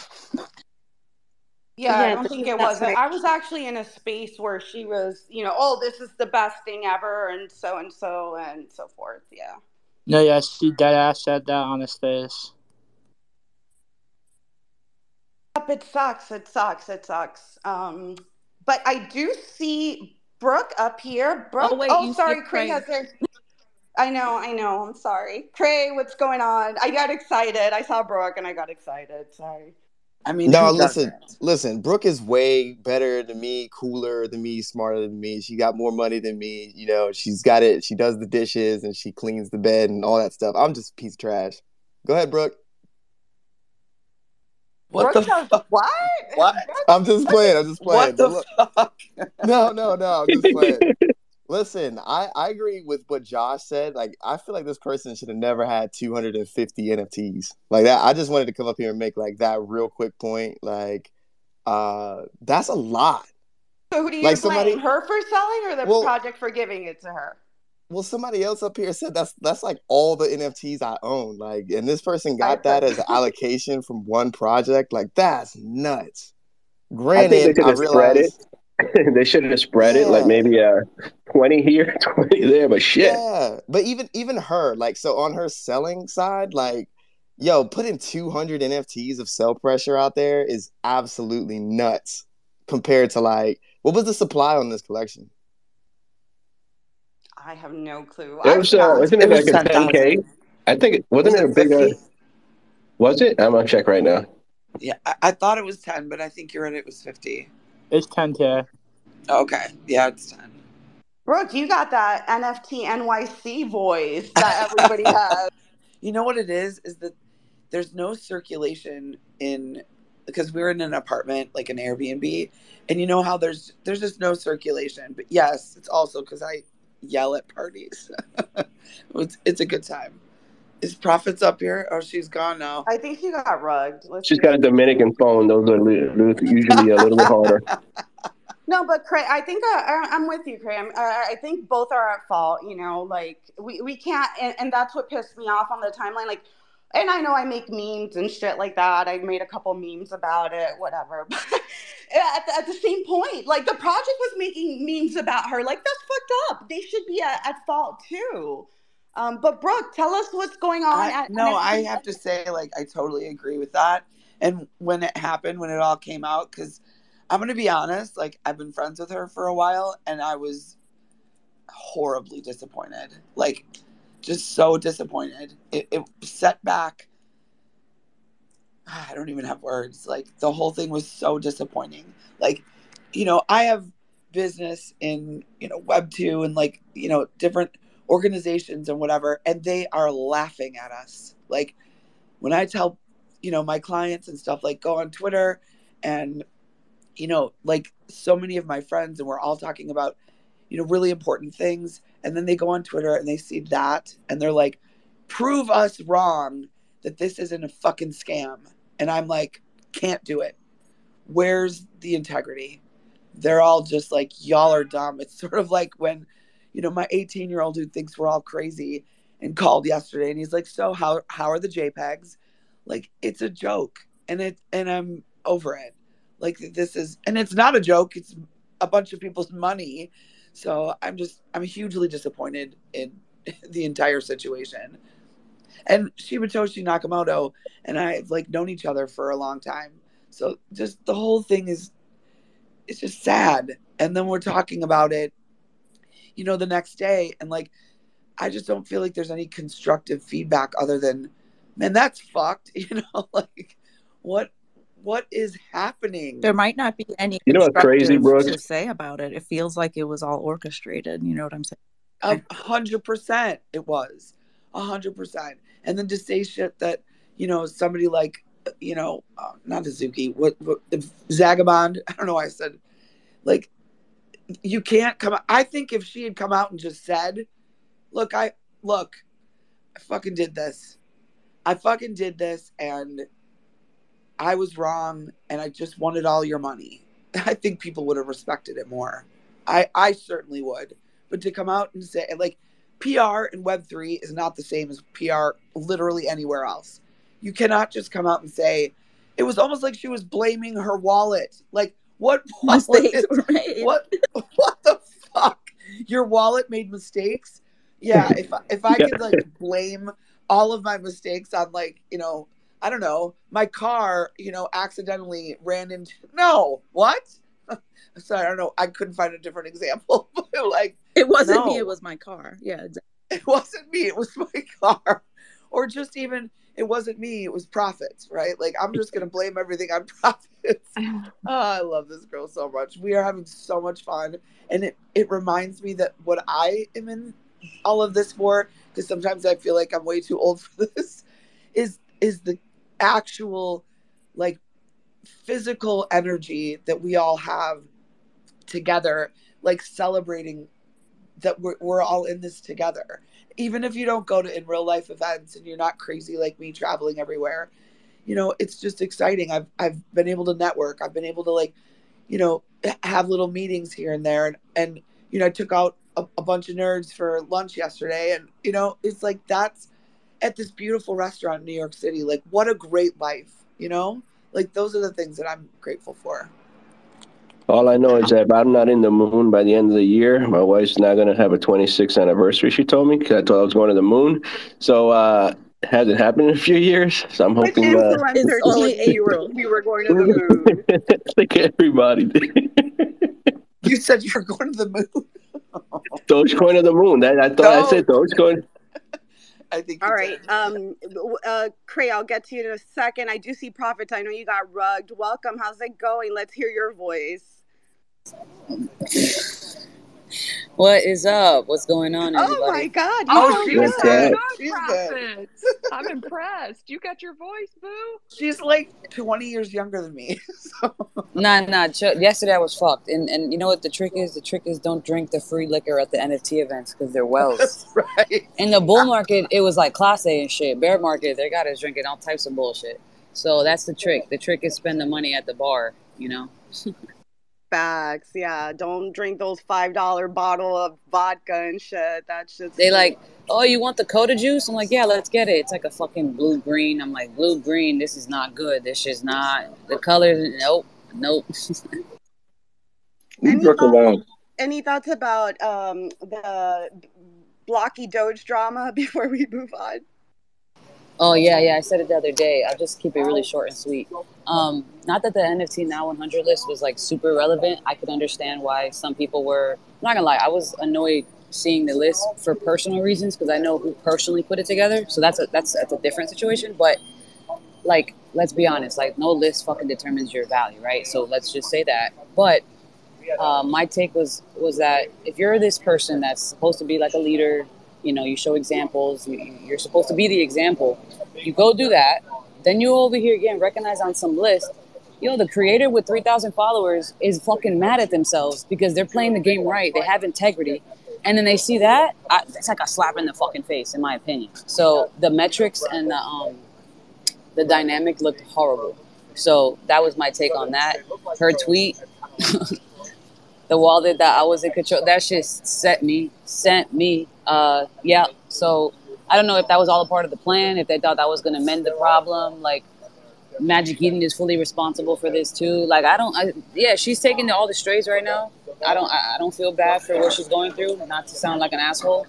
Yeah, I don't think it was. I was actually in a space where she was, you know, oh, this is the best thing ever, and so forth. Yeah. No, yeah, she deadass said that on the stage. It sucks. It sucks. It sucks. But I do see Brooke up here. Brooke. Oh, wait, oh sorry, Craig has her. I know. I'm sorry. Craig, what's going on? I got excited. I saw Brooke and I got excited. Sorry. I mean, no, listen. Brooke is way better than me, cooler than me, smarter than me. She got more money than me. You know, she's got it. She does the dishes and she cleans the bed and all that stuff. I'm just a piece of trash. Go ahead, Brooke. What the fuck? What? I'm just playing. What the fuck? No, I'm just playing. Listen, I agree with what Josh said. Like, I feel like this person should have never had 250 NFTs. Like that. I just wanted to come up here and make like that real quick point. Like, that's a lot. So who do you blame? Her for selling or the project for giving it to her? Well, somebody else up here said that's like all the NFTs I own. Like, and this person got that as an allocation from one project. Like, that's nuts. Granted, I realize they should have spread it, like maybe 20 here, 20 there, but shit. Yeah, but even her, like, so on her selling side, like, yo, putting 200 NFTs of sell pressure out there is absolutely nuts compared to, like, what was the supply on this collection? I have no clue. Wasn't it like a 10K? I think, wasn't it a bigger? Was it? I'm going to check right now. Yeah, I thought it was 10, but I think you're right, it was 50. It's 10K. Okay, yeah, it's 10. Brooke, you got that NFT NYC voice that everybody has. You know what it is that there's no circulation because we're in an apartment, like an Airbnb, and you know how there's just no circulation. But yes, it's also because I yell at parties. It's a good time. Is Prophet's up here? Oh, she's gone now. I think she got rugged. She's got a Dominican phone. Those are usually a little bit harder. No, but Craig, I think I'm with you, Craig. I think both are at fault. You know, like we can't, and that's what pissed me off on the timeline. Like, and I know I make memes and shit like that. I made a couple memes about it, whatever. But at the same point, like the project was making memes about her. Like that's fucked up. They should be at fault too. But Brooke, tell us what's going on. I have to say, like, I totally agree with that. And when it happened, when it all came out, because I'm going to be honest, like, I've been friends with her for a while, and I was horribly disappointed. Like, just so disappointed. It set back. I don't even have words. Like, the whole thing was so disappointing. Like, you know, I have business in, you know, Web2 and, like, you know, different organizations and whatever, and they are laughing at us. Like, when I tell, you know, my clients and stuff, like, go on Twitter and, you know, like, so many of my friends, and we're all talking about, you know, really important things, and then they go on Twitter and they see that and they're like, prove us wrong that this isn't a fucking scam. And I'm like, can't do it. Where's the integrity? They're all just like, y'all are dumb. It's sort of like when, you know, my 18-year-old who thinks we're all crazy and called yesterday and he's like, so how are the JPEGs? Like, it's a joke, and I'm over it. Like, this is, and it's not a joke. It's a bunch of people's money. So I'm hugely disappointed in the entire situation. And Shibatoshi Nakamoto and I have like known each other for a long time. So just the whole thing it's just sad. And then we're talking about it, the next day. And like, I just don't feel like there's any constructive feedback other than, man, that's fucked. Like what is happening? There might not be any You know what's crazy, constructive Brooke? to say about it. It feels like it was all orchestrated. You know what I'm saying? 100% it was. 100%. And then to say shit that, somebody like, not Azuki, what Zagabond, I don't know why I said, like, you can't come. I think if she had come out and just said, look, I fucking did this. And I was wrong, and I just wanted all your money. I think people would have respected it more. I certainly would. But to come out and say, like, PR in Web3 is not the same as PR literally anywhere else. You cannot just come out and say, it was almost like she was blaming her wallet. Like, what mistakes were made? What the fuck? Your wallet made mistakes? Yeah, if I could like blame all of my mistakes on like, I don't know, my car, accidentally ran into what? Sorry, I don't know. I couldn't find a different example. Like, it wasn't me, it was my car. Yeah, exactly. It wasn't me, it was my car. Or just even, it wasn't me, it was profits, right? Like, I'm just going to blame everything on profits. Oh, I love this girl so much. We are having so much fun. And it reminds me that what I am in all of this for, because sometimes I feel like I'm way too old for this, is the actual, like, physical energy that we all have together, like celebrating that we're all in this together. Even if you don't go to in real life events and you're not crazy like me traveling everywhere, it's just exciting. I've been able to network. I've been able to like, have little meetings here and there. And I took out a bunch of nerds for lunch yesterday. And, it's like, that's at this beautiful restaurant in New York City. Like, what a great life, like those are the things that I'm grateful for. All I know is that if I'm not in the moon by the end of the year, my wife's not going to have a 26th anniversary, she told me, because I told her I was going to the moon. So it hasn't happened in a few years. So I'm hoping... influencer told you were going to the moon? It's like everybody did. You said you were going to the moon? Dogecoin of the moon. I thought I said Dogecoin. I think. All right. Cray, I'll get to you in a second. I do see Profits. I know you got rugged. Welcome. How's it going? Let's hear your voice. What is up? What's going on, everybody? Oh my God! She's good. She's good. I'm impressed. You got your voice, boo. She's like 20 years younger than me. So. Nah. Yesterday I was fucked, and you know what the trick is? The trick is don't drink the free liquor at the NFT events because they're wells. That's right. In the bull market, it was like Class A and shit. Bear market, they got us drinking all types of bullshit. So that's the trick. The trick is spend the money at the bar. Facts, yeah. Don't drink those $5 bottle of vodka and shit. That shit's They like, oh, you want the Coda juice? I'm like, yeah, let's get it. It's like a fucking blue-green. I'm like, blue-green, this is not good. This is not... The colors, nope. Any thoughts about the Blocky Doge drama before we move on? Oh, yeah, I said it the other day. I'll just keep it really short and sweet. Not that the NFT Now 100 list was like super relevant. I could understand why some people were... I'm not gonna lie, I was annoyed seeing the list for personal reasons because I know who personally put it together. So that's a different situation. But like, let's be honest, like no list fucking determines your value, right? So let's just say that. But my take was that if you're this person that's supposed to be like a leader, you show examples, you're supposed to be the example, you go do that, then you over here getting recognized on some list. The creator with 3,000 followers is fucking mad at themselves because they're playing the game right, they have integrity, and then they see that, it's like a slap in the fucking face, in my opinion. So the metrics and the dynamic looked horrible. So that was my take on that. Her tweet, the wallet that I was in control, that shit sent me. Yeah. So I don't know if that was all a part of the plan, if they thought that was going to mend the problem. Like, Magic Eden is fully responsible for this too. Like, yeah, she's taking all the strays right now. I don't feel bad for what she's going through. Not to sound like an asshole.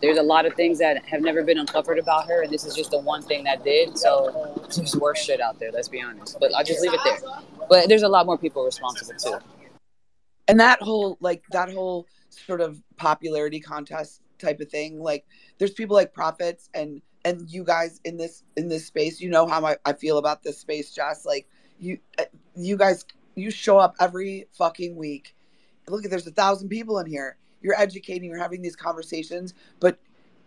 There's a lot of things that have never been uncovered about her, and this is just the one thing that did. So there's worse shit out there. Let's be honest. But I'll just leave it there. But there's a lot more people responsible too. And that whole sort of popularity contest type of thing, like there's people like Prophets and you guys in this space, you know how I feel about this space, Jess. Like you guys, you show up every fucking week. Look, there's 1,000 people in here. You're educating, you're having these conversations, but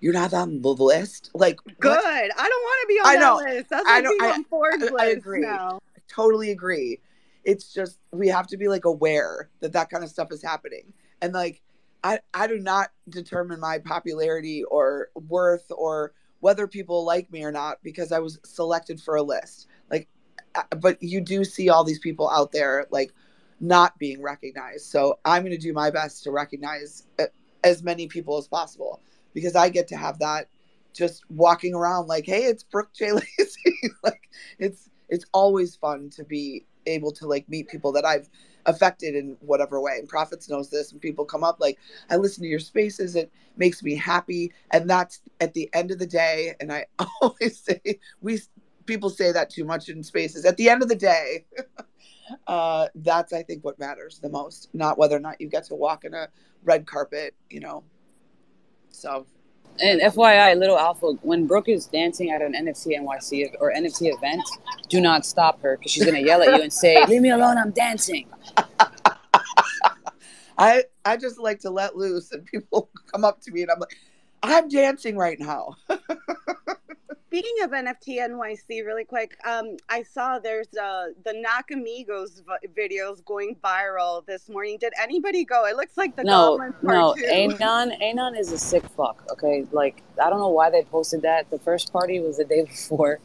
you're not on the list. Like, good. What? I don't want to be on that list. That's like being on Ford's list. I agree. Now. I totally agree. It's just we have to be like aware that kind of stuff is happening. And like I do not determine my popularity or worth or whether people like me or not because I was selected for a list. Like, but you do see all these people out there like not being recognized. So I'm going to do my best to recognize as many people as possible because I get to have that just walking around like, hey, it's Brooke J. Lacey. Like it's always fun to be able to like meet people that I've affected in whatever way. And Prophets knows this. And people come up like, I listen to your spaces. It makes me happy. And that's at the end of the day. And I always say, people say that too much in spaces. At the end of the day, that's, I think, what matters the most. Not whether or not you get to walk in a red carpet, you know. So. And FYI, little alpha, when Brooke is dancing at an NFT NYC or NFT event, do not stop her because she's going to yell at you and say, leave me alone, I'm dancing. I just like to let loose and people come up to me and I'm like, I'm dancing right now. Speaking of NFT NYC, really quick, I saw there's the Nakamigos videos going viral this morning. Did anybody go? It looks like the Goblin Part 2. Anon is a sick fuck, okay? Like, I don't know why they posted that. The first party was the day before.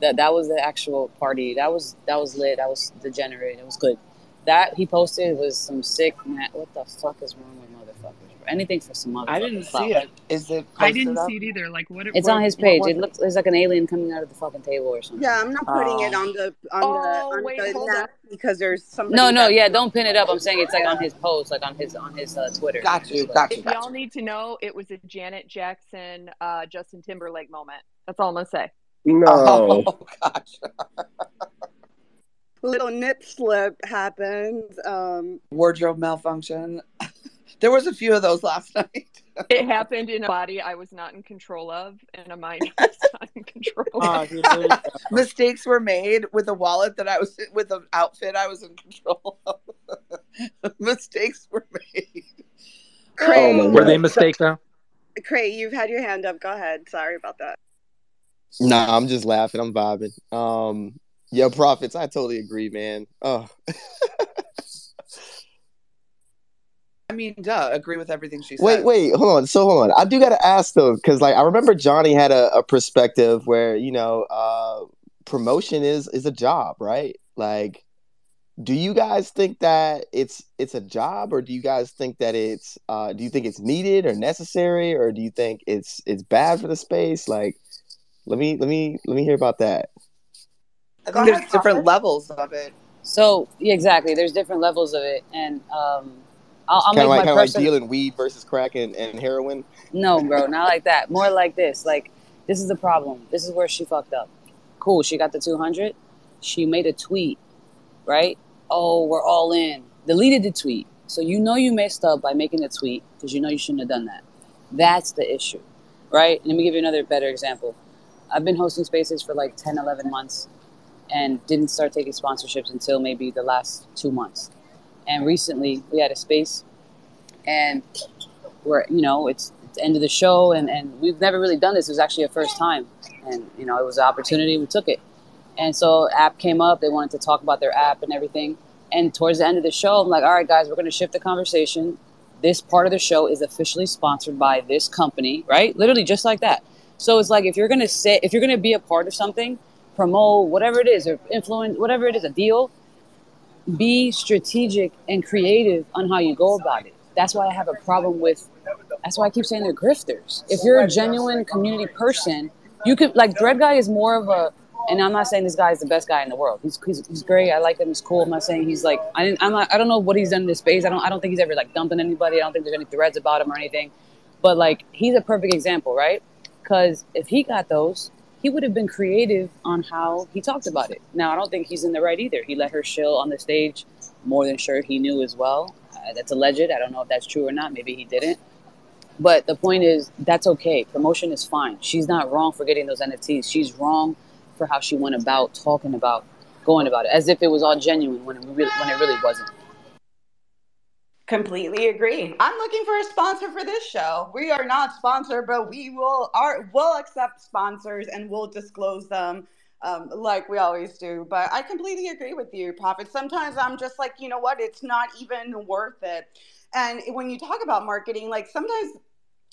That was the actual party. That was lit. That was degenerate. It was good. That he posted was some sick, what the fuck is wrong with motherfuckers? Anything for some motherfuckers. I didn't see it. Is it? I didn't see it either. Like what? It's on his page. It's like an alien coming out of the fucking table or something. Yeah, I'm not putting it on the because there's somebody. No, yeah, don't pin it up. I'm saying it's like on his post, like on his Twitter. Got you. If y'all need to know, it was a Janet Jackson, Justin Timberlake moment. That's all I'm gonna say. No. Oh gosh. Little nip slip happened. Wardrobe malfunction. There was a few of those last night. It happened in a body I was not in control of, and a mind I was not in control of. Mistakes were made with a wallet that I was with an outfit I was in control of. Mistakes were made. Cray, were they mistakes though? Cray, you've had your hand up. Go ahead. Sorry about that. Nah, I'm just laughing. I'm vibing. Yeah, Prophets, I totally agree, man. Oh. I mean, agree with everything she said. Wait, hold on. I do got to ask though, because like I remember Johnny had a perspective where promotion is a job, right? Like, do you guys think that it's a job, or do you guys think that it's do you think it's needed or necessary, or do you think it's bad for the space? Like, let me hear about that. I think there's different levels of it. So yeah, exactly. There's different levels of it, and I'll make my like dealing weed versus crack and heroin. No, bro, not like that. More like this. Like, this is the problem. This is where she fucked up. Cool, she got the 200. She made a tweet, right? Oh, we're all in. Deleted the tweet. So you know you messed up by making a tweet because you know you shouldn't have done that. That's the issue, right? Let me give you another better example. I've been hosting spaces for like 10, 11 months and didn't start taking sponsorships until maybe the last 2 months. And recently we had a space and it's the end of the show and we've never really done this. It was actually a first time. And, it was an opportunity. We took it. And so app came up. They wanted to talk about their app and everything. And towards the end of the show, I'm like, all right, guys, we're going to shift the conversation. This part of the show is officially sponsored by this company, right? Literally just like that. So it's like, if you're going to be a part of something, promote, whatever it is, or influence, whatever it is, a deal, be strategic and creative on how you go about it. That's why I have a problem with. That's why I keep saying they're grifters. If you're a genuine community person, you could like Dread Guy is more of a. And I'm not saying this guy is the best guy in the world. He's great. I like him. He's cool. I'm not saying he's like. I don't know what he's done in this space. I don't think he's ever like dumping anybody. I don't think there's any threads about him or anything. But like he's a perfect example, right? Because if he got those, he would have been creative on how he talked about it. Now I don't think he's in the right either. He let her shill on the stage more than sure he knew as well. That's alleged. I don't know if that's true or not. Maybe he didn't. But the point is, that's okay. Promotion is fine. She's not wrong for getting those NFTs. She's wrong for how she went about talking about, going about it, as if it was all genuine when it really wasn't. Completely agree. I'm looking for a sponsor for this show. We are not sponsored, but we'll accept sponsors and we'll disclose them like we always do. But I completely agree with you, Prophet. Sometimes I'm just like, you know what? It's not even worth it. And when you talk about marketing, like sometimes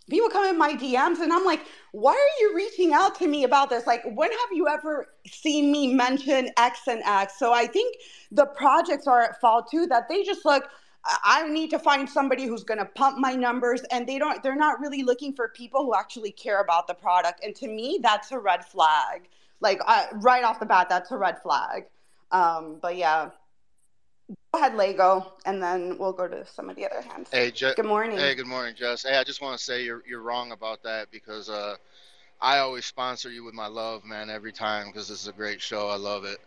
people come in my DMs and I'm like, why are you reaching out to me about this? Like, when have you ever seen me mention X and X? So I think the projects are at fault too, that they just look, I need to find somebody who's going to pump my numbers, and they're not really looking for people who actually care about the product. And to me, that's a red flag. Like right off the bat, that's a red flag. But yeah. Go ahead, Lego, and then we'll go to some of the other hands. Hey, good morning. Hey, good morning, Jess. Hey, I just want to say you're wrong about that because I always sponsor you with my love, man, every time because this is a great show. I love it.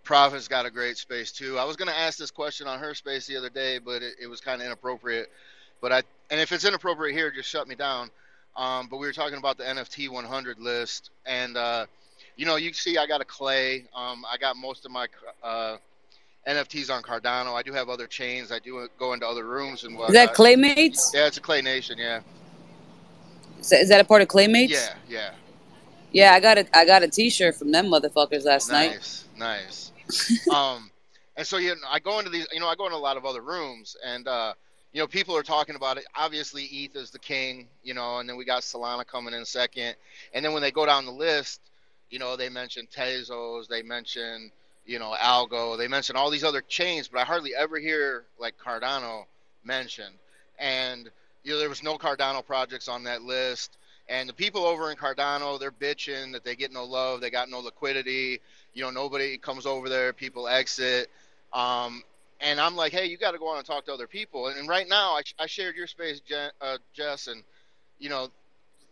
Prophet's got a great space too. I was gonna ask this question on her space the other day, but it was kind of inappropriate. And if it's inappropriate here, just shut me down. But we were talking about the NFT 100 list, and you see, I got a clay. I got most of my NFTs on Cardano. I do have other chains. I do go into other rooms and whatnot. Is that Claymates? Yeah, it's a Clay Nation. Yeah. Is that a part of Claymates? Yeah, yeah. Yeah, I got a T-shirt from them motherfuckers last night. Nice. And so I go into these. I go into a lot of other rooms, and people are talking about it. Obviously, ETH is the king. And then we got Solana coming in second. And then when they go down the list, they mention Tezos, they mention Algo, they mention all these other chains, but I hardly ever hear like Cardano mentioned. And there was no Cardano projects on that list. And the people over in Cardano, they're bitching that they get no love, they got no liquidity. Nobody comes over there, people exit. And I'm like, hey, you got to go on and talk to other people. And right now, I shared your space, Jess, and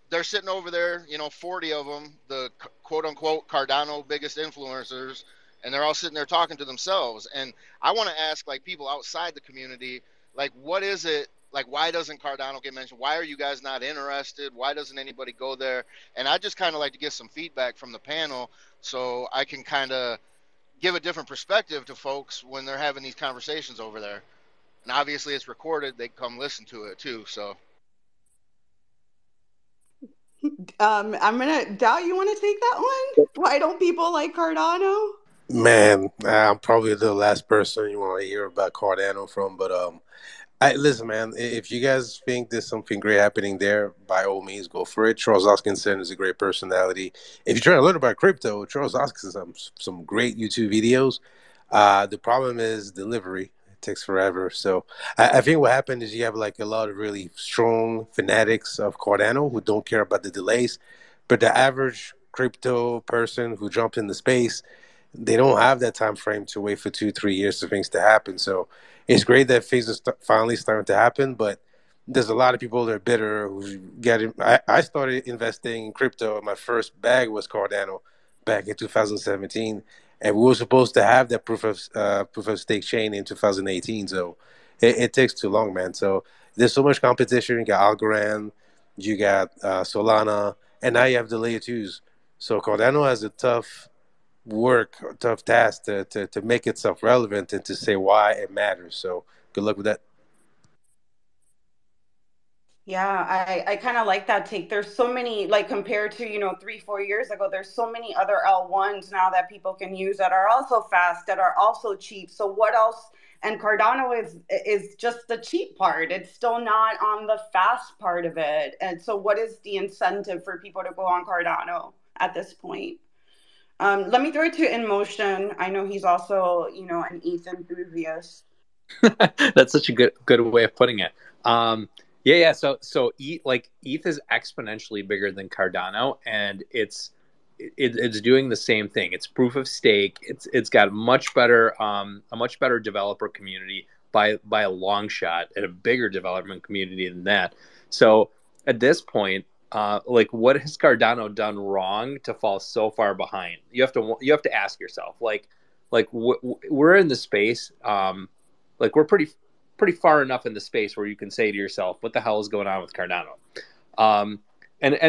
they're sitting over there, 40 of them, the quote unquote Cardano biggest influencers. And they're all sitting there talking to themselves. And I want to ask, like, people outside the community, like, what is it? Like, why doesn't Cardano get mentioned? Why are you guys not interested? Why doesn't anybody go there? And I just kind of like to get some feedback from the panel so I can kind of give a different perspective to folks when they're having these conversations over there. And obviously it's recorded. They come listen to it, too, so. Dow, you want to take that one? Why don't people like Cardano? Man, I'm probably the last person you want to hear about Cardano from, but listen, man. If you guys think there's something great happening there, by all means, go for it. Charles Hoskinson is a great personality. If you're trying to learn about crypto, Charles Hoskinson has some great YouTube videos. The problem is delivery. It takes forever. So I think what happened is you have like a lot of really strong fanatics of Cardano who don't care about the delays, but the average crypto person who jumped into space, they don't have that time frame to wait for 2-3 years for things to happen. So it's great that things are finally starting to happen, but there's a lot of people that are bitter who get it. I started investing in crypto. My first bag was Cardano back in 2017, and we were supposed to have that proof of stake chain in 2018. So it takes too long, man. So there's so much competition. You got Algorand, you got Solana, and now you have the layer twos. So Cardano has a tough task to make itself relevant and to say why it matters. So good luck with that. Yeah, I kind of like that take. There's so many, like compared to, 3-4 years ago, there's so many other L1s now that people can use that are also fast, that are also cheap. So what else? And Cardano is just the cheap part. It's still not on the fast part of it. And so what is the incentive for people to go on Cardano at this point? Let me throw it to InMotion. I know he's also, an ETH enthusiast. That's such a good way of putting it. Yeah. So ETH is exponentially bigger than Cardano, and it's doing the same thing. It's proof of stake. It's got a much better developer community by a long shot, and a bigger development community than that. So at this point, what has Cardano done wrong to fall so far behind? You have to ask yourself, we're in the space. We're pretty far enough in the space where you can say to yourself, what the hell is going on with Cardano? And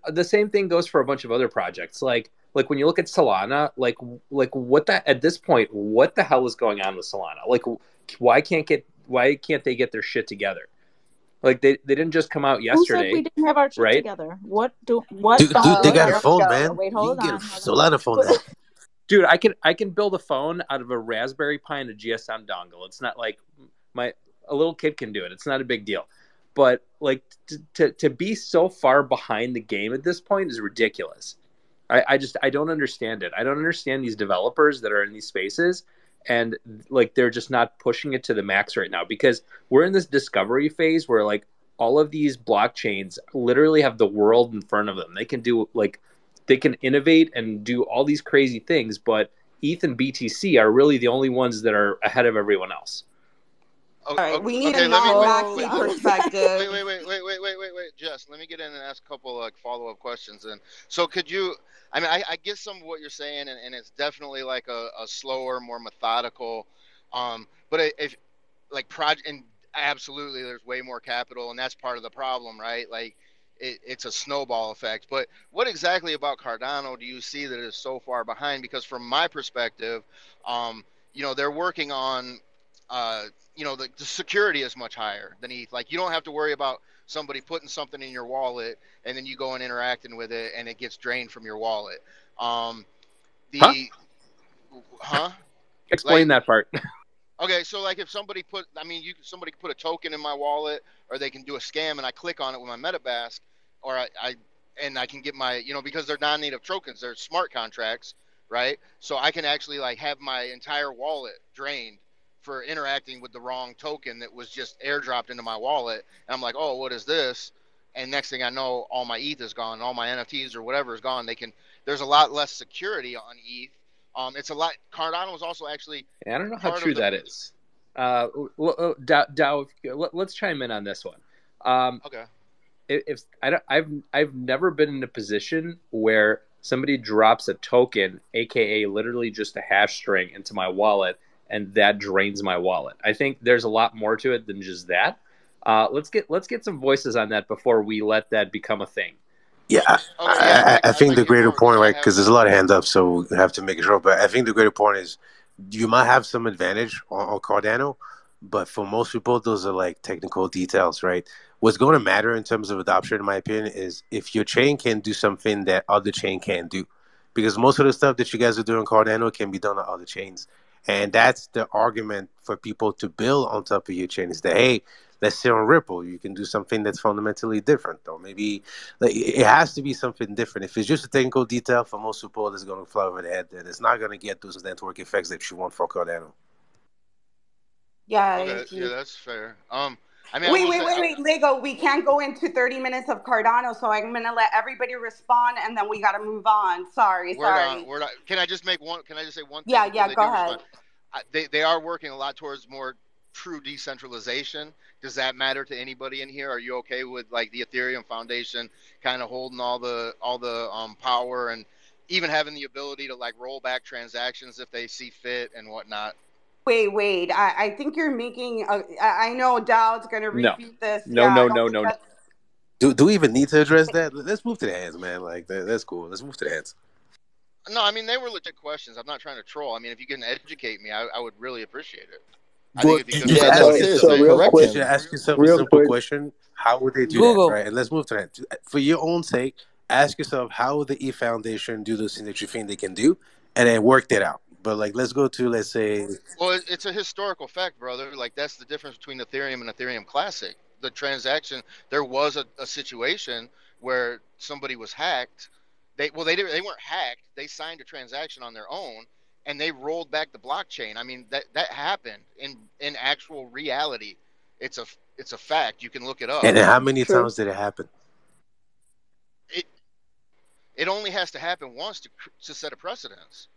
the same thing goes for a bunch of other projects. Like when you look at Solana, at this point, what the hell is going on with Solana? Why can't they get their shit together? Like they didn't just come out yesterday. Who said we didn't have our shit right? together? What? Dude, they got a phone, man. Wait, You hold can get on. a Solana phone now. Dude, I can build a phone out of a Raspberry Pi and a GSM dongle. It's not like a little kid can do it. It's not a big deal. But to be so far behind the game at this point is ridiculous. I don't understand it. I don't understand these developers that are in these spaces, and they're just not pushing it to the max right now, because we're in this discovery phase where all of these blockchains literally have the world in front of them. They can do they can innovate and do all these crazy things, but ETH and BTC are really the only ones that are ahead of everyone else. All right, we need a non-maxi perspective. Wait, Jess, let me get in and ask a couple follow-up questions. And so could you, I get some of what you're saying, and it's definitely a slower, more methodical, but if project, and absolutely there's way more capital, and that's part of the problem, right? It's a snowball effect. But what exactly about Cardano do you see that is so far behind? Because from my perspective, they're working on, the security is much higher than ETH. You don't have to worry about somebody putting something in your wallet and then you go and interacting with it and it gets drained from your wallet. Explain that part. Okay, so if somebody somebody could put a token in my wallet, or they can do a scam and I click on it with my MetaMask, or I can get my, because they're non-native tokens, they're smart contracts, right? So I can actually have my entire wallet drained for interacting with the wrong token that was just airdropped into my wallet. And I'm like, oh, what is this? And next thing I know, all my ETH is gone, all my NFTs or whatever is gone. There's a lot less security on ETH. It's a lot. Cardano is also actually. I don't know how true that is. Dow, let's chime in on this one. Okay. I've never been in a position where somebody drops a token, aka literally just a hash string, into my wallet, and that drains my wallet. I think there's a lot more to it than just that. Let's get some voices on that before we let that become a thing. Yeah, I think the greater point, right, because there's a lot of hand up, so we have to make it short. But I think the greater point is you might have some advantage on Cardano, but for most people, those are technical details, right? What's going to matter in terms of adoption, in my opinion, is if your chain can do something that other chain can't do. Because most of the stuff that you guys are doing on Cardano can be done on other chains. And that's the argument for people to build on top of your chain, is that, hey, let's say on Ripple, you can do something that's fundamentally different. Or maybe it has to be something different. If it's just a technical detail, for most people, it's going to fly over the head. And it's not going to get those network effects that you want for Cardano. Yeah. Okay, yeah, that's fair. Wait, Lego. We can't go into 30 minutes of Cardano, so I'm gonna let everybody respond, and then we gotta move on. Sorry. Can I just say one thing? Yeah, go ahead. They are working a lot towards more true decentralization. Does that matter to anybody in here? Are you okay with the Ethereum Foundation kind of holding all the power, and even having the ability to roll back transactions if they see fit and whatnot? Wait. I think you're making. I know Dowd's gonna refute this. No. Do we even need to address that? Let's move to the hands, man. That's cool. Let's move to the hands. No, they were legit questions. I'm not trying to troll. If you can educate me, I would really appreciate it. Real quick, you ask yourself a simple question: how would they do that? Right, and let's move to that. For your own sake, ask yourself, how would the E Foundation do those things that you think they can do, and then work that out. But let's go to, let's say. Well, it's a historical fact, brother. That's the difference between Ethereum and Ethereum Classic. The transaction, there was a situation where somebody was hacked. They weren't hacked. They signed a transaction on their own, and they rolled back the blockchain. I mean, that happened in actual reality. It's a fact. You can look it up. And how many times did it happen? It only has to happen once to set a precedence.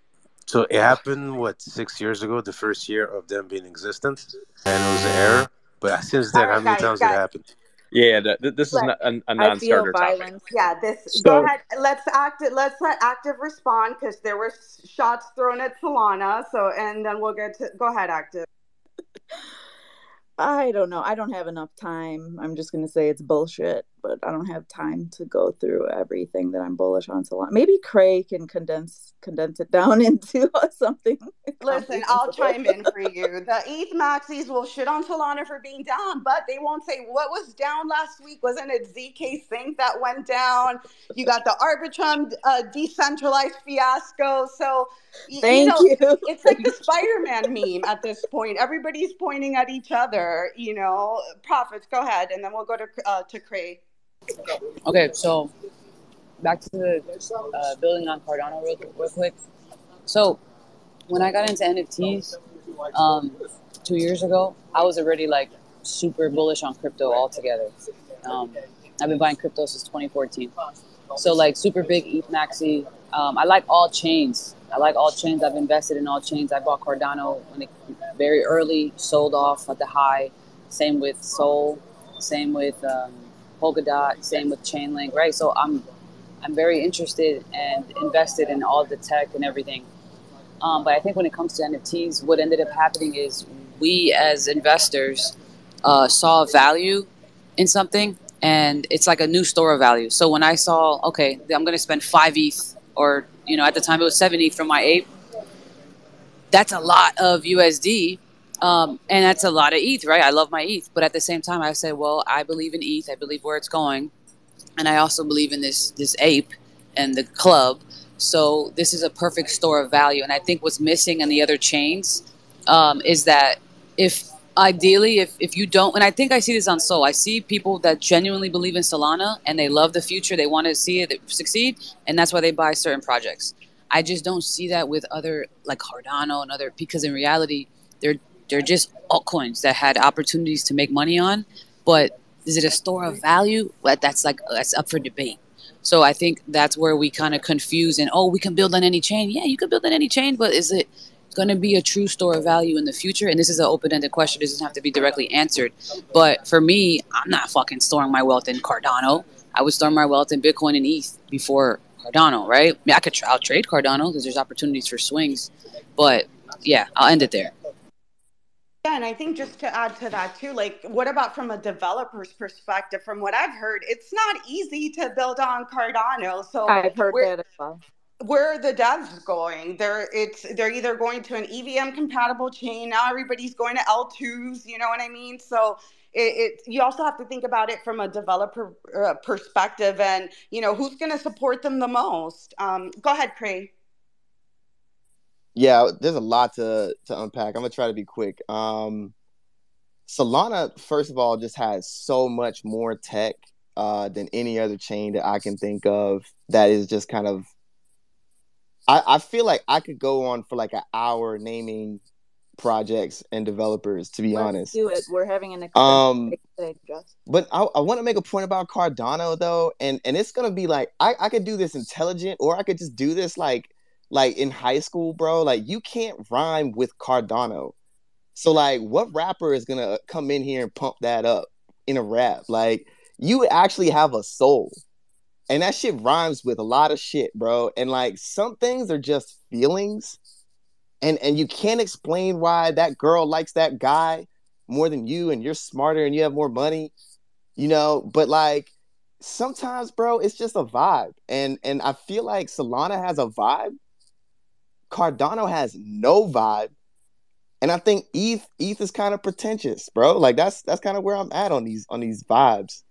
So it happened, 6 years ago, the first year of them being existent, and it was an error. But since then, how many times did it happen? Yeah, this is a non-starter topic. Yeah, So, go ahead. Let's let Active respond, because there were shots thrown at Solana. So, and then we'll get to, go ahead, Active. I don't know. I don't have enough time. I'm just going to say it's bullshit, but I don't have time to go through everything that I'm bullish on Solana. Maybe Craig can condense it down into something. Listen, I'll chime in for you. The ETH maxis will shit on Solana for being down, but they won't say what was down last week. Wasn't it ZK Sync that went down? You got the Arbitrum decentralized fiasco. So, Thank you. It's like the Spider-Man meme at this point. Everybody's pointing at each other, Profits, go ahead, and then we'll go to Craig. Okay, so back to the building on Cardano real quick. So when I got into NFTs 2 years ago, I was already like super bullish on crypto altogether. I've been buying crypto since 2014. So like super big ETH maxi. I like all chains. I've invested in all chains. I bought Cardano when it very early, sold off at the high. Same with Sol. Same with Polkadot. Same with Chainlink. Right. So I'm very interested and invested in all the tech and everything. But I think when it comes to NFTs, what ended up happening is we as investors saw value in something, and it's like a new store of value. So when I saw, okay, I'm going to spend 5 ETH, or at the time it was 7 ETH from my ape, that's a lot of USD, and that's a lot of ETH, right? I love my ETH, but at the same time, I said, well, I believe in ETH, I believe where it's going, and I also believe in this ape and the club. So this is a perfect store of value. And I think what's missing in the other chains is that if you don't, and I think I see this on Sol, I see people that genuinely believe in Solana and they love the future, they want to see it succeed, and that's why they buy certain projects. I just don't see that with other, like Cardano and other, because in reality, they're just altcoins that had opportunities to make money on. But is it a store of value? That's up for debate. So I think that's where we kind of confuse and, we can build on any chain. Yeah, you can build on any chain, but is it going to be a true store of value in the future? And this is an open-ended question. It doesn't have to be directly answered. But for me, I'm not fucking storing my wealth in Cardano. I would store my wealth in Bitcoin and ETH before Cardano, right? I mean, I'll trade Cardano because there's opportunities for swings. But yeah, I'll end it there. Yeah, and I think just to add to that too, like, what about from a developer's perspective? From what I've heard, it's not easy to build on Cardano. So I've heard that as well. Where are the devs going? They're either going to an EVM compatible chain. Now everybody's going to L2s. You know what I mean? So you also have to think about it from a developer perspective, and who's going to support them the most. Go ahead, Craig. Yeah, there's a lot to unpack. I'm gonna try to be quick. Solana, first of all, just has so much more tech than any other chain that I can think of. That is just kind of, I feel like I could go on for like an hour naming projects and developers, to be honest. Let's do it. We're having an extended today, Jess. But I want to make a point about Cardano though, and it's gonna be like I could do this intelligent, or I could just do this like in high school, bro. Like, you can't rhyme with Cardano. So like, what rapper is gonna come in here and pump that up in a rap? Like, you actually have a soul, and that shit rhymes with a lot of shit, bro. And like, some things are just feelings, and you can't explain why that girl likes that guy more than you, and you're smarter and you have more money, but like, sometimes, bro, it's just a vibe. And I feel like Solana has a vibe. Cardano has no vibe, and I think ETH is kind of pretentious, bro. Like, that's kind of where I'm at on these vibes.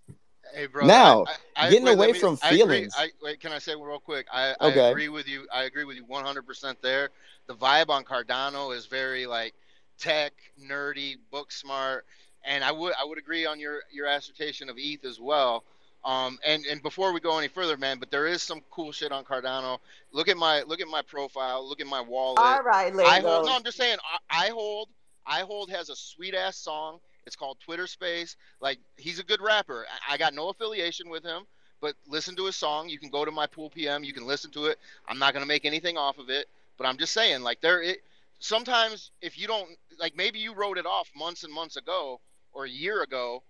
Hey, bro. Now, getting away from feelings. Can I say real quick? I Okay. agree with you. I agree with you 100% there. The vibe on Cardano is very like tech, nerdy, book smart, and I would agree on your assertion of ETH as well. And before we go any further, man, but there is some cool shit on Cardano. Look at my profile. Look at my wallet. All right, I hold. No, Legos. I'm just saying. I hold has a sweet ass song. It's called Twitter Space. Like, he's a good rapper. I got no affiliation with him, but listen to his song. You can go to my pool PM. You can listen to it. I'm not gonna make anything off of it, but I'm just saying, like, sometimes if you don't, like, maybe you wrote it off months and months ago or a year ago,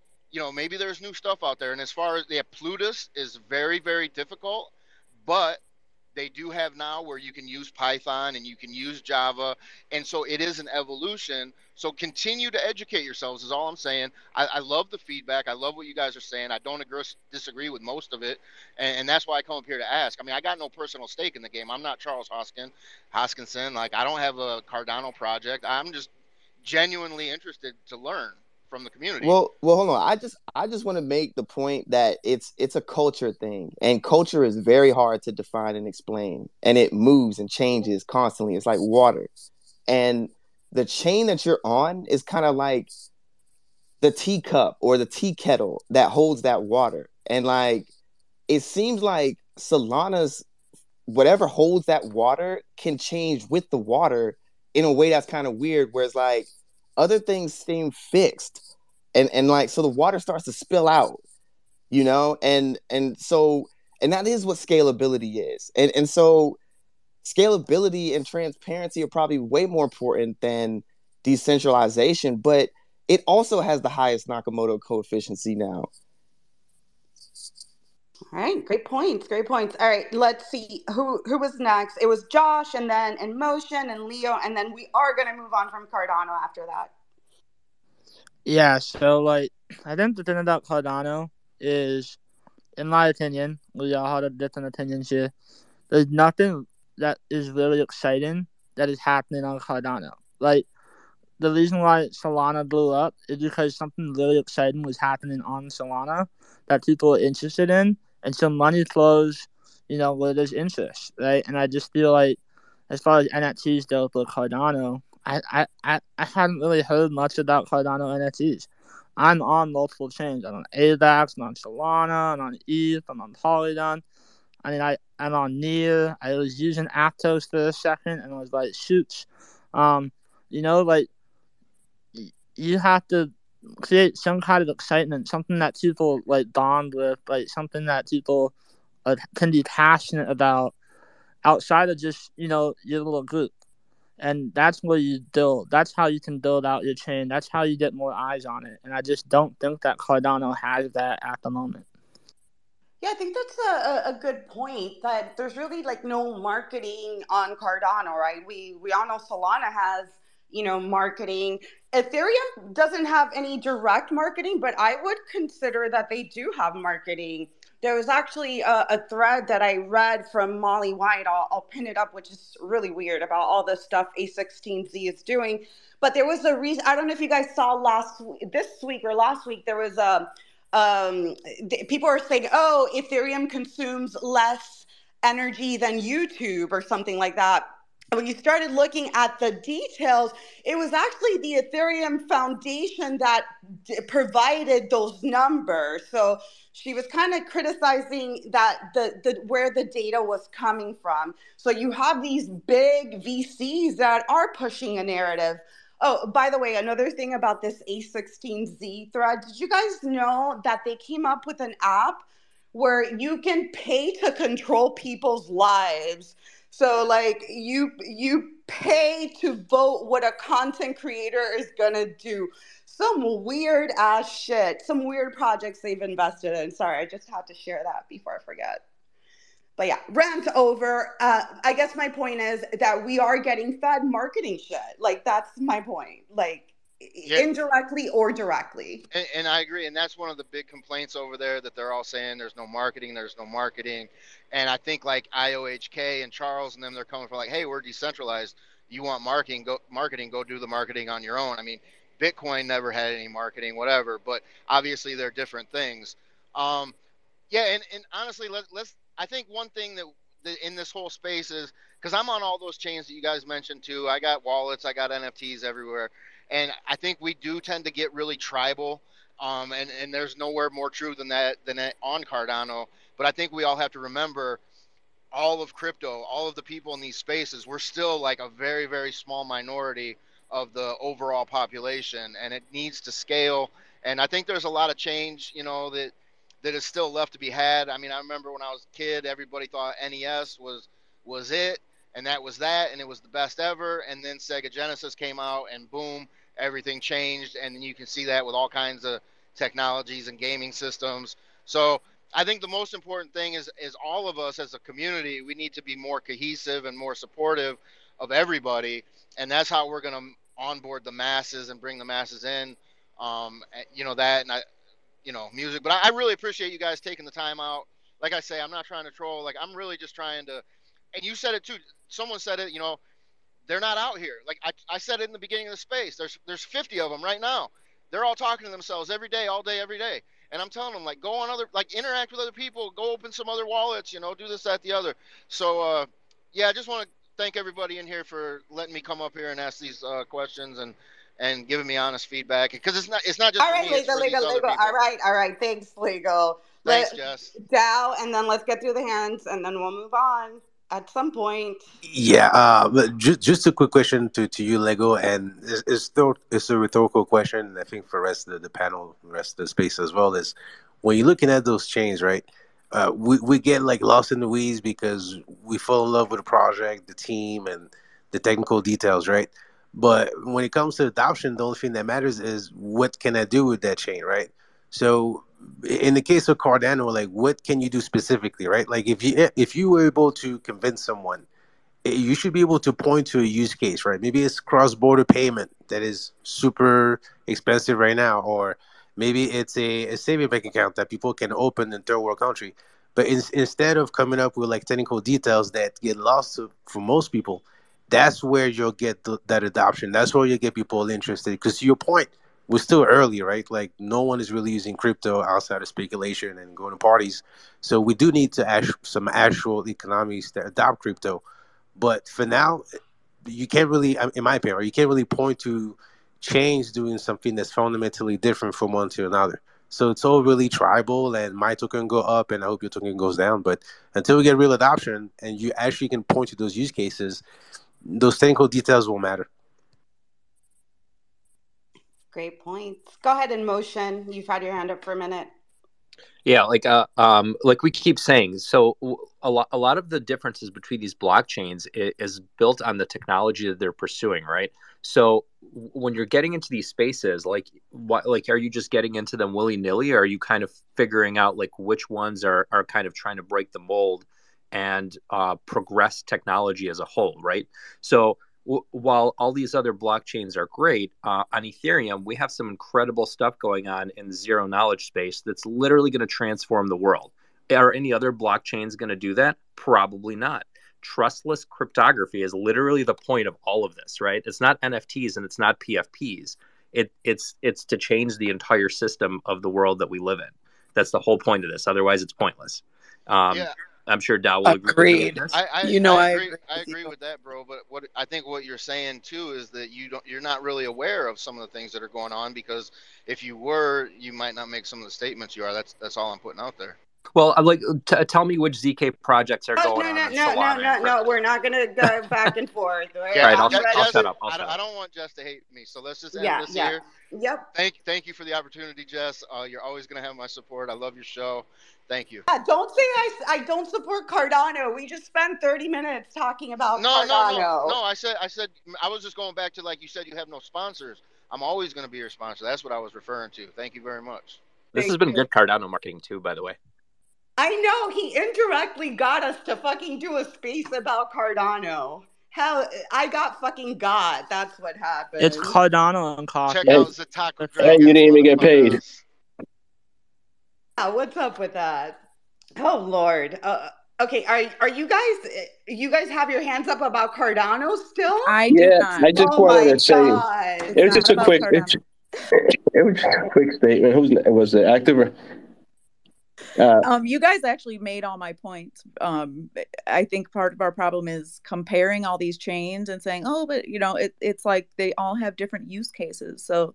maybe there's new stuff out there. And as far as Plutus is very, very difficult, but they do have now where you can use Python and you can use Java. And so it is an evolution. So continue to educate yourselves is all I'm saying. I love the feedback. I love what you guys are saying. I don't disagree with most of it. And that's why I come up here to ask. I mean, I got no personal stake in the game. I'm not Charles Hoskinson. Like, I don't have a Cardano project. I'm just genuinely interested to learn from the community. Well, hold on. I just want to make the point that it's a culture thing, and culture is very hard to define and explain, and it moves and changes constantly. It's like water, and the chain that you're on is kind of like the teacup or the tea kettle that holds that water, and like it seems like Solana's whatever holds that water can change with the water in a way that's kind of weird, whereas like other things seem fixed, and like so the water starts to spill out, and that is what scalability is, and so scalability and transparency are probably way more important than decentralization, but it also has the highest Nakamoto coefficient now. All right, great points. All right, let's see who was next. It was Josh, and then Emotion and Leo, and then we are gonna move on from Cardano after that. Yeah, so like I think the thing about Cardano is, in my opinion, we all have different opinions here. There's nothing that is really exciting that is happening on Cardano. Like, the reason why Solana blew up is because something really exciting was happening on Solana that people are interested in, and so money flows, where there's interest, right? And I just feel like, as far as NFTs go for Cardano, I haven't really heard much about Cardano NFTs. I'm on multiple chains. I'm on AVAX, I'm on Solana, I'm on ETH, I'm on Polygon. I mean, I'm on Near. I was using Aptos for a second, and I was like, shoots. Like, you have to create some kind of excitement, something that people like bond with, like something that people can be passionate about outside of just your little group. And that's where you build. That's how you can build out your chain. That's how you get more eyes on it. And I just don't think that Cardano has that at the moment. Yeah, I think that's a good point, that there's really like no marketing on Cardano, right? We all know Solana has, marketing. Ethereum doesn't have any direct marketing, but I would consider that they do have marketing. There was actually a thread that I read from Molly White. I'll pin it up, which is really weird, about all the stuff A16Z is doing. But there was a reason. I don't know if you guys saw this week or last week, there was people are saying, oh, Ethereum consumes less energy than YouTube or something like that. When you started looking at the details, it was actually the Ethereum Foundation that provided those numbers. So she was kind of criticizing that the where the data was coming from. So you have these big VCs that are pushing a narrative. Oh, by the way, another thing about this A16Z thread, did you guys know that they came up with an app where you can pay to control people's lives? So like you pay to vote what a content creator is gonna do. Some weird ass shit, some weird projects they've invested in. Sorry, I just had to share that before I forget. But yeah, rant over. I guess my point is that we are getting fed marketing shit. Like, that's my point. Like, indirectly or directly. And I agree. And that's one of the big complaints over there, that they're all saying there's no marketing. And I think like IOHK and Charles and them, they're coming from like, hey, we're decentralized. You want marketing, go do the marketing on your own. I mean, Bitcoin never had any marketing, whatever, but obviously they're different things. Yeah. And honestly, I think one thing that in this whole space is, because I'm on all those chains that you guys mentioned too. I got wallets, I got NFTs everywhere. And I think we do tend to get really tribal. And there's nowhere more true than that on Cardano. But I think we all have to remember, all of crypto, all of the people in these spaces, we're still like a very, very small minority of the overall population, and it needs to scale. And I think there's a lot of change, that is still left to be had. I mean, I remember when I was a kid, everybody thought NES was it, and that was that, and it was the best ever. And then Sega Genesis came out, and boom, everything changed. And you can see that with all kinds of technologies and gaming systems. So I think the most important thing is all of us as a community, we need to be more cohesive and more supportive of everybody, and that's how we're going to onboard the masses and bring the masses in. That, and music. But I really appreciate you guys taking the time out. Like I say, I'm not trying to troll. Like, I'm really just trying to. And you said it too. Someone said it. They're not out here. Like I said it in the beginning of the space. There's 50 of them right now. They're all talking to themselves every day, all day, every day. And I'm telling them, like, go on interact with other people, go open some other wallets, do this, that, the other. So, I just want to thank everybody in here for letting me come up here and ask these questions and giving me honest feedback. Because it's not just All for right, me, it's for these other people. All right. Thanks, Legal. Thanks, Jess. Dow, and then let's get through the hands, and then we'll move on at some point. Yeah, but just a quick question to you, Lego, and it's a rhetorical question. And I think for the rest of the panel, the rest of the space as well, is when you're looking at those chains, right? We get like lost in the weeds because we fall in love with the project, the team, and the technical details, right? But when it comes to adoption, the only thing that matters is what can I do with that chain, right? So in the case of Cardano, like what can you do specifically, right? Like if you were able to convince someone, you should be able to point to a use case, right? Maybe it's cross-border payment that is super expensive right now, or maybe it's a saving bank account that people can open in third world country. But instead of coming up with like technical details that get lost for most people, that's where you'll get that adoption. That's where you get people interested. Because to your point, we're still early, right? Like no one is really using crypto outside of speculation and going to parties. So we do need to some actual economies that adopt crypto. But for now, you can't really, in my opinion, you can't really point to change doing something that's fundamentally different from one to another. So it's all really tribal, and my token go up, and I hope your token goes down. But until we get real adoption, and you actually can point to those use cases, those technical details will matter. Great points. Go ahead, in motion. You've had your hand up for a minute. Yeah, like we keep saying, so a lot of the differences between these blockchains is built on the technology that they're pursuing, right? So when you're getting into these spaces, are you just getting into them willy-nilly, or are you kind of figuring out like which ones are kind of trying to break the mold and progress technology as a whole, right? So while all these other blockchains are great, on Ethereum, we have some incredible stuff going on in the zero knowledge space that's literally going to transform the world. Are any other blockchains going to do that? Probably not. Trustless cryptography is literally the point of all of this, right? It's not NFTs and it's not PFPs. It's to change the entire system of the world that we live in. That's the whole point of this. Otherwise, it's pointless. Yeah. I'm sure Dow will agree with this. I agree with that, bro. But what you're saying too is that you're not really aware of some of the things that are going on, because if you were, you might not make some of the statements you are. That's all I'm putting out there. Well, tell me which ZK projects are going on. No. We're not going to go back and forth. Right? All right, I'll shut up. I don't want Jess to hate me, so let's just end this here. Yep. Thank you for the opportunity, Jess. You're always going to have my support. I love your show. Thank you. Yeah, don't say I don't support Cardano. We just spent 30 minutes talking about Cardano. No. I said I was just going back to, like you said, you have no sponsors. I'm always going to be your sponsor. That's what I was referring to. Thank you very much. This has been good Cardano marketing too, by the way. I know, he indirectly got us to fucking do a space about Cardano. Hell, I got fucking got. That's what happened. It's Cardano and coffee. Check out the taco. Hey, you didn't even get paid. Yeah, what's up with that? Oh Lord. Okay, are you guys have your hands up about Cardano still? I do not. I just wanted to say it was just a quick. It was just a quick statement. Was it active? You guys actually made all my points. I think part of our problem is comparing all these chains and saying, oh, but it's like they all have different use cases. So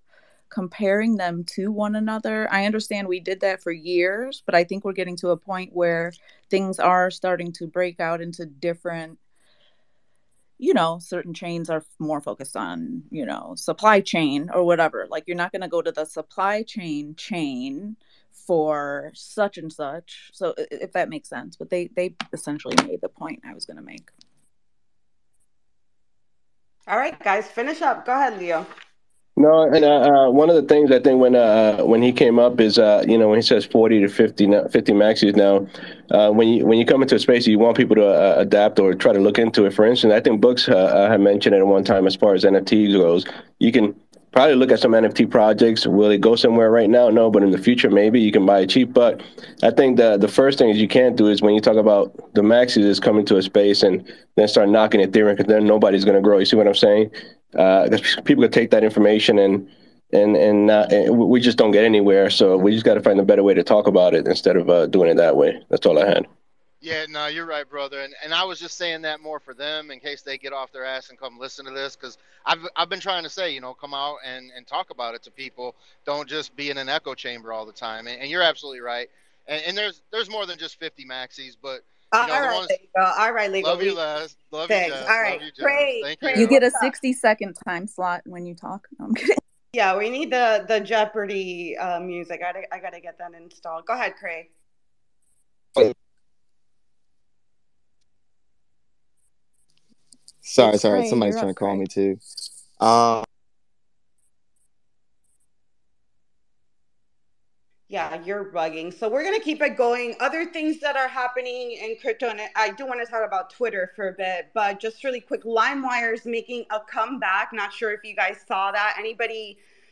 comparing them to one another. I understand we did that for years, but I think we're getting to a point where things are starting to break out into different, certain chains are more focused on, supply chain or whatever. Like, you're not going to go to the supply chain for such and such. So if that makes sense, but they essentially made the point I was going to make. All right, guys, finish up. Go ahead, Leo. No, and one of the things I think when he came up is when he says 40 to 50 maxis now, when you come into a space, you want people to adapt or try to look into it. For instance, I think Books had mentioned it at one time as far as NFTs goes. You can probably look at some NFT projects. Will it go somewhere right now? No, but in the future, maybe you can buy it cheap. But I think the first thing is you can't do is when you talk about the maxis is coming to a space and then start knocking Ethereum, because then nobody's going to grow. You see what I'm saying? Because people could take that information and we just don't get anywhere. So we just got to find a better way to talk about it instead of doing it that way. That's all I had. Yeah, no, you're right, brother. And I was just saying that more for them in case they get off their ass and come listen to this, because I've been trying to say, come out and talk about it to people. Don't just be in an echo chamber all the time. And you're absolutely right. And there's more than just 50 maxis, but all right, Lego. Love you, Les. Love you, Jess. All right, love you, Jess. Thank you. You get a 60-second time slot when you talk. No, I'm kidding. Yeah, we need the Jeopardy music. I gotta get that installed. Go ahead, Craig. Sorry. Somebody's trying to call me too. Yeah, you're bugging. So we're going to keep it going. Other things that are happening in crypto, and I do want to talk about Twitter for a bit, but just really quick, LimeWire is making a comeback. Not sure if you guys saw that.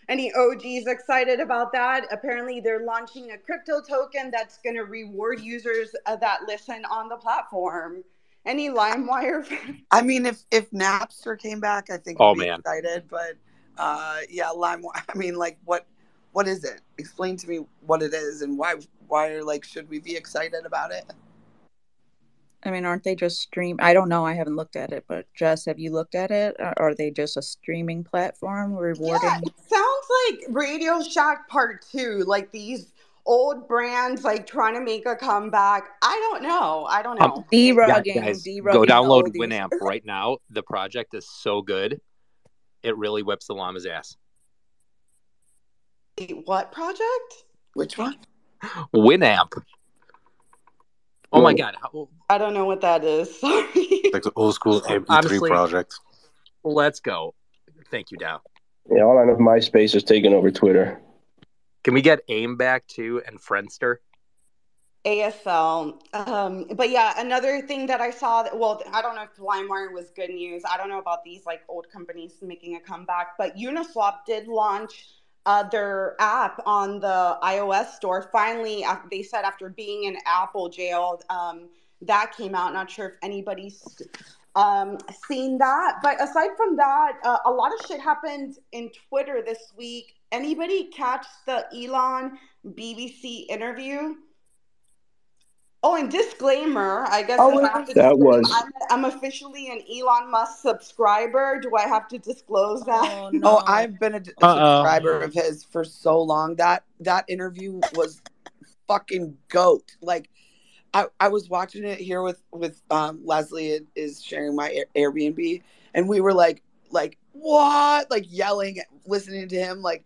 Any OGs excited about that? Apparently, they're launching a crypto token that's going to reward users that listen on the platform. Any LimeWire? I mean, if Napster came back, I think I'd be excited. But yeah, LimeWire. I mean, like, what is it? Explain to me what it is and why should we be excited about it? I mean, aren't they just I don't know. I haven't looked at it, but Jess, have you looked at it? Are they just a streaming platform rewarding? Yeah, it sounds like Radio Shack Part 2, like these old brands like trying to make a comeback. I don't know. Derugging. Guys, go download Winamp right now. The project is so good. It really whips the llama's ass. What project? Which one? Winamp. Oh my God. I don't know what that is. Sorry. Like the old school MP3 project. Let's go. Thank you, Dow. Yeah, all I know is MySpace is taking over Twitter. Can we get AIM back too and Friendster? ASL. But yeah, another thing that I saw I don't know if LimeWire was good news. I don't know about these like old companies making a comeback, but Uniswap did launch their app on the iOS store. Finally, they said after being in Apple jail, that came out. Not sure if anybody's seen that. But aside from that, a lot of shit happened in Twitter this week. Anybody catch the Elon BBC interview? Oh, and disclaimer, I guess I'm officially an Elon Musk subscriber. Do I have to disclose that? Oh, no. I've been a subscriber of his for so long. That interview was fucking GOAT. Like, I was watching it here with Leslie is sharing my Airbnb, and we were like what? Like yelling, listening to him. Like,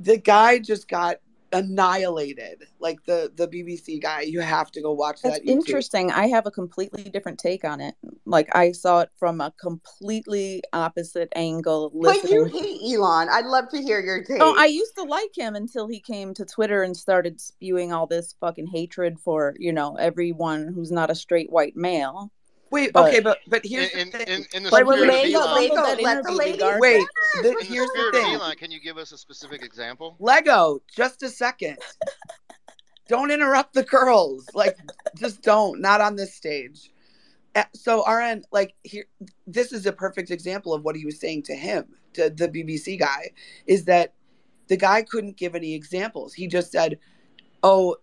the guy just got annihilated, like the BBC guy. You have to go watch that. That's interesting. I have a completely different take on it. Like, I saw it from a completely opposite angle. But you hate Elon. I'd love to hear your take. Oh, I used to like him until he came to Twitter and started spewing all this fucking hatred for, everyone who's not a straight white male. Wait, okay, but here's the thing. In the spirit of thing. Elon, can you give us a specific example? Lego, just a second. Don't interrupt the girls. Like, just don't. Not on this stage. So, RN, like, here, this is a perfect example of what he was saying to him, to the BBC guy, is that the guy couldn't give any examples. He just said, oh,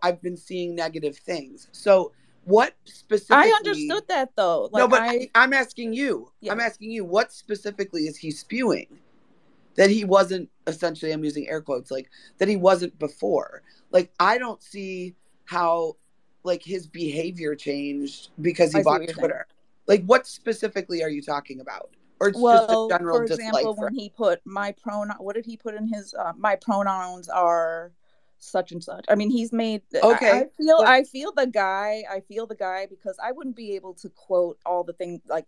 I've been seeing negative things. So, what specifically? I understood that though. Like, no, but I'm asking you. Yeah. I'm asking you, what specifically is he spewing? that he wasn't, essentially, I'm using air quotes, like that he wasn't before. Like, I don't see how like his behavior changed because he bought Twitter. Like, what specifically are you talking about? Or it's just a general for example, dislike when he put my pronoun, what did he put in his my pronouns are such and such. I mean, he's made okay. I feel the guy because I wouldn't be able to quote all the things like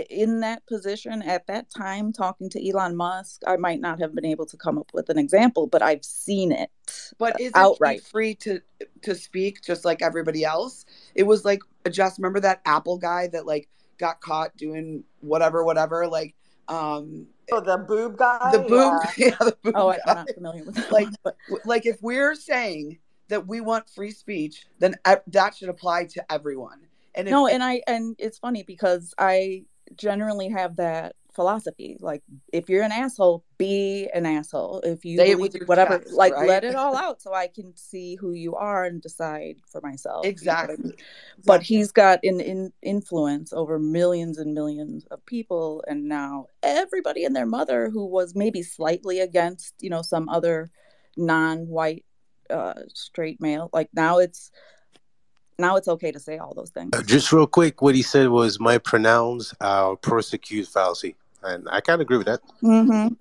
in that position at that time talking to Elon Musk. I might not have been able to come up with an example, but I've seen it. But isn't outright. he free to speak just like everybody else? It was like, just remember that Apple guy that like got caught doing whatever, like the boob guy? The boob, yeah, the boob guy. I'm not familiar with that. Like if we're saying that we want free speech, then that should apply to everyone. And and it's funny because I generally have that philosophy. Like, if you're an asshole, be an asshole. If you believe whatever, chest, like right? let it all out so I can see who you are and decide for myself. Exactly. You know what I mean? But he's got an influence over millions and millions of people, and now everybody and their mother who was maybe slightly against, you know, some other non-white straight male, like now it's okay to say all those things. Just real quick, what he said was my pronouns prosecute fallacy. And I kind of agree with that. Mm-hmm.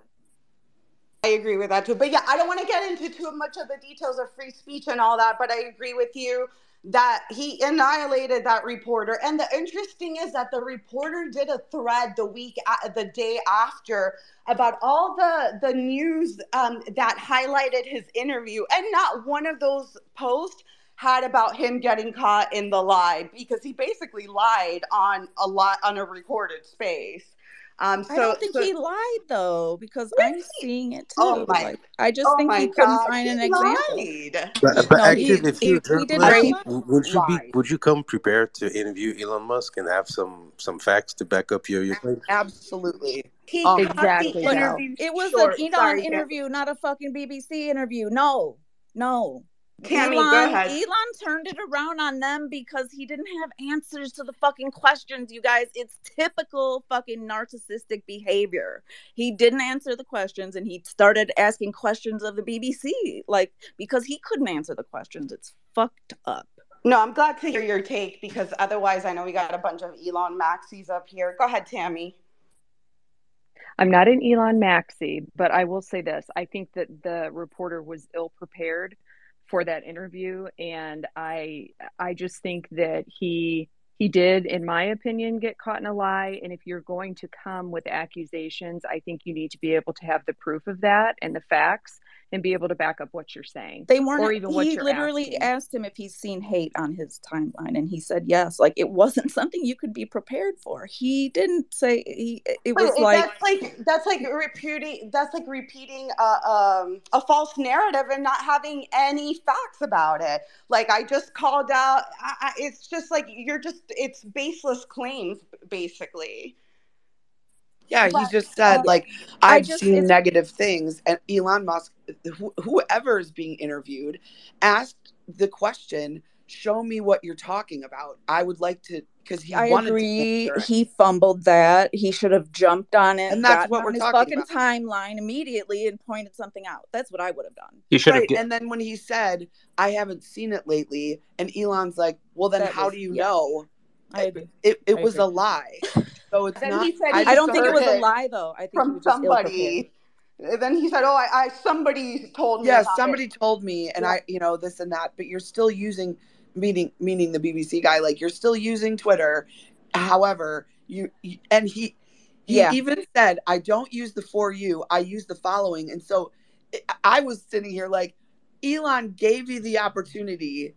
I agree with that too. But yeah, I don't want to get into too much of the details of free speech and all that, but I agree with you that he annihilated that reporter. And the interesting is that the reporter did a thread the day after about all the news that highlighted his interview. And not one of those posts had about him getting caught in the lie, because he basically lied on a recorded space. I don't think he lied though, because I'm seeing it too. I just think he couldn't find an example. But actually, if you're a journalist, did would you come prepared to interview Elon Musk and have some facts to back up your claim? Absolutely. He exactly. interview it was short. an Elon interview, not a fucking BBC interview. No. Tammy, go ahead. Elon turned it around on them because he didn't have answers to the fucking questions, you guys. It's typical fucking narcissistic behavior. He didn't answer the questions and he started asking questions of the BBC, like, because he couldn't answer the questions. It's fucked up. No, I'm glad to hear your take, because otherwise I know we got a bunch of Elon Maxis up here. Go ahead, Tammy. I'm not an Elon Maxi, but I will say this. I think that the reporter was ill prepared for that interview, and I just think that he did, in my opinion, get caught in a lie. And if you're going to come with accusations, I think you need to be able to have the proof of that and the facts and be able to back up what you're saying. They weren't, or even what he you're literally asking. asked him if he's seen hate on his timeline, and he said yes. Like, it wasn't something you could be prepared for. He didn't say it was like that's like repeating a false narrative and not having any facts about it. Like, I just called out. It's just like it's baseless claims, basically. Yeah, he just said, like, I've seen negative things. And Elon Musk, whoever is being interviewed, asked the question, show me what you're talking about. I would like to, because he wanted agree. to. He fumbled that. He should have jumped on it. And that's what we're his talking fucking about. Timeline immediately and pointed something out. That's what I would have done. He should have. And then when he said, I haven't seen it lately, and Elon's like, well, then how do you know? I agree. It was a lie. So it's not. I don't think it was a lie, though. I think from he was just somebody. Then he said, "Oh, somebody told me." Yes, somebody told me, and I, this and that. But you're still using, meaning the BBC guy. Like, you're still using Twitter. However, he even said, "I don't use the for you. I use the following." And so, I was sitting here like, Elon gave you the opportunity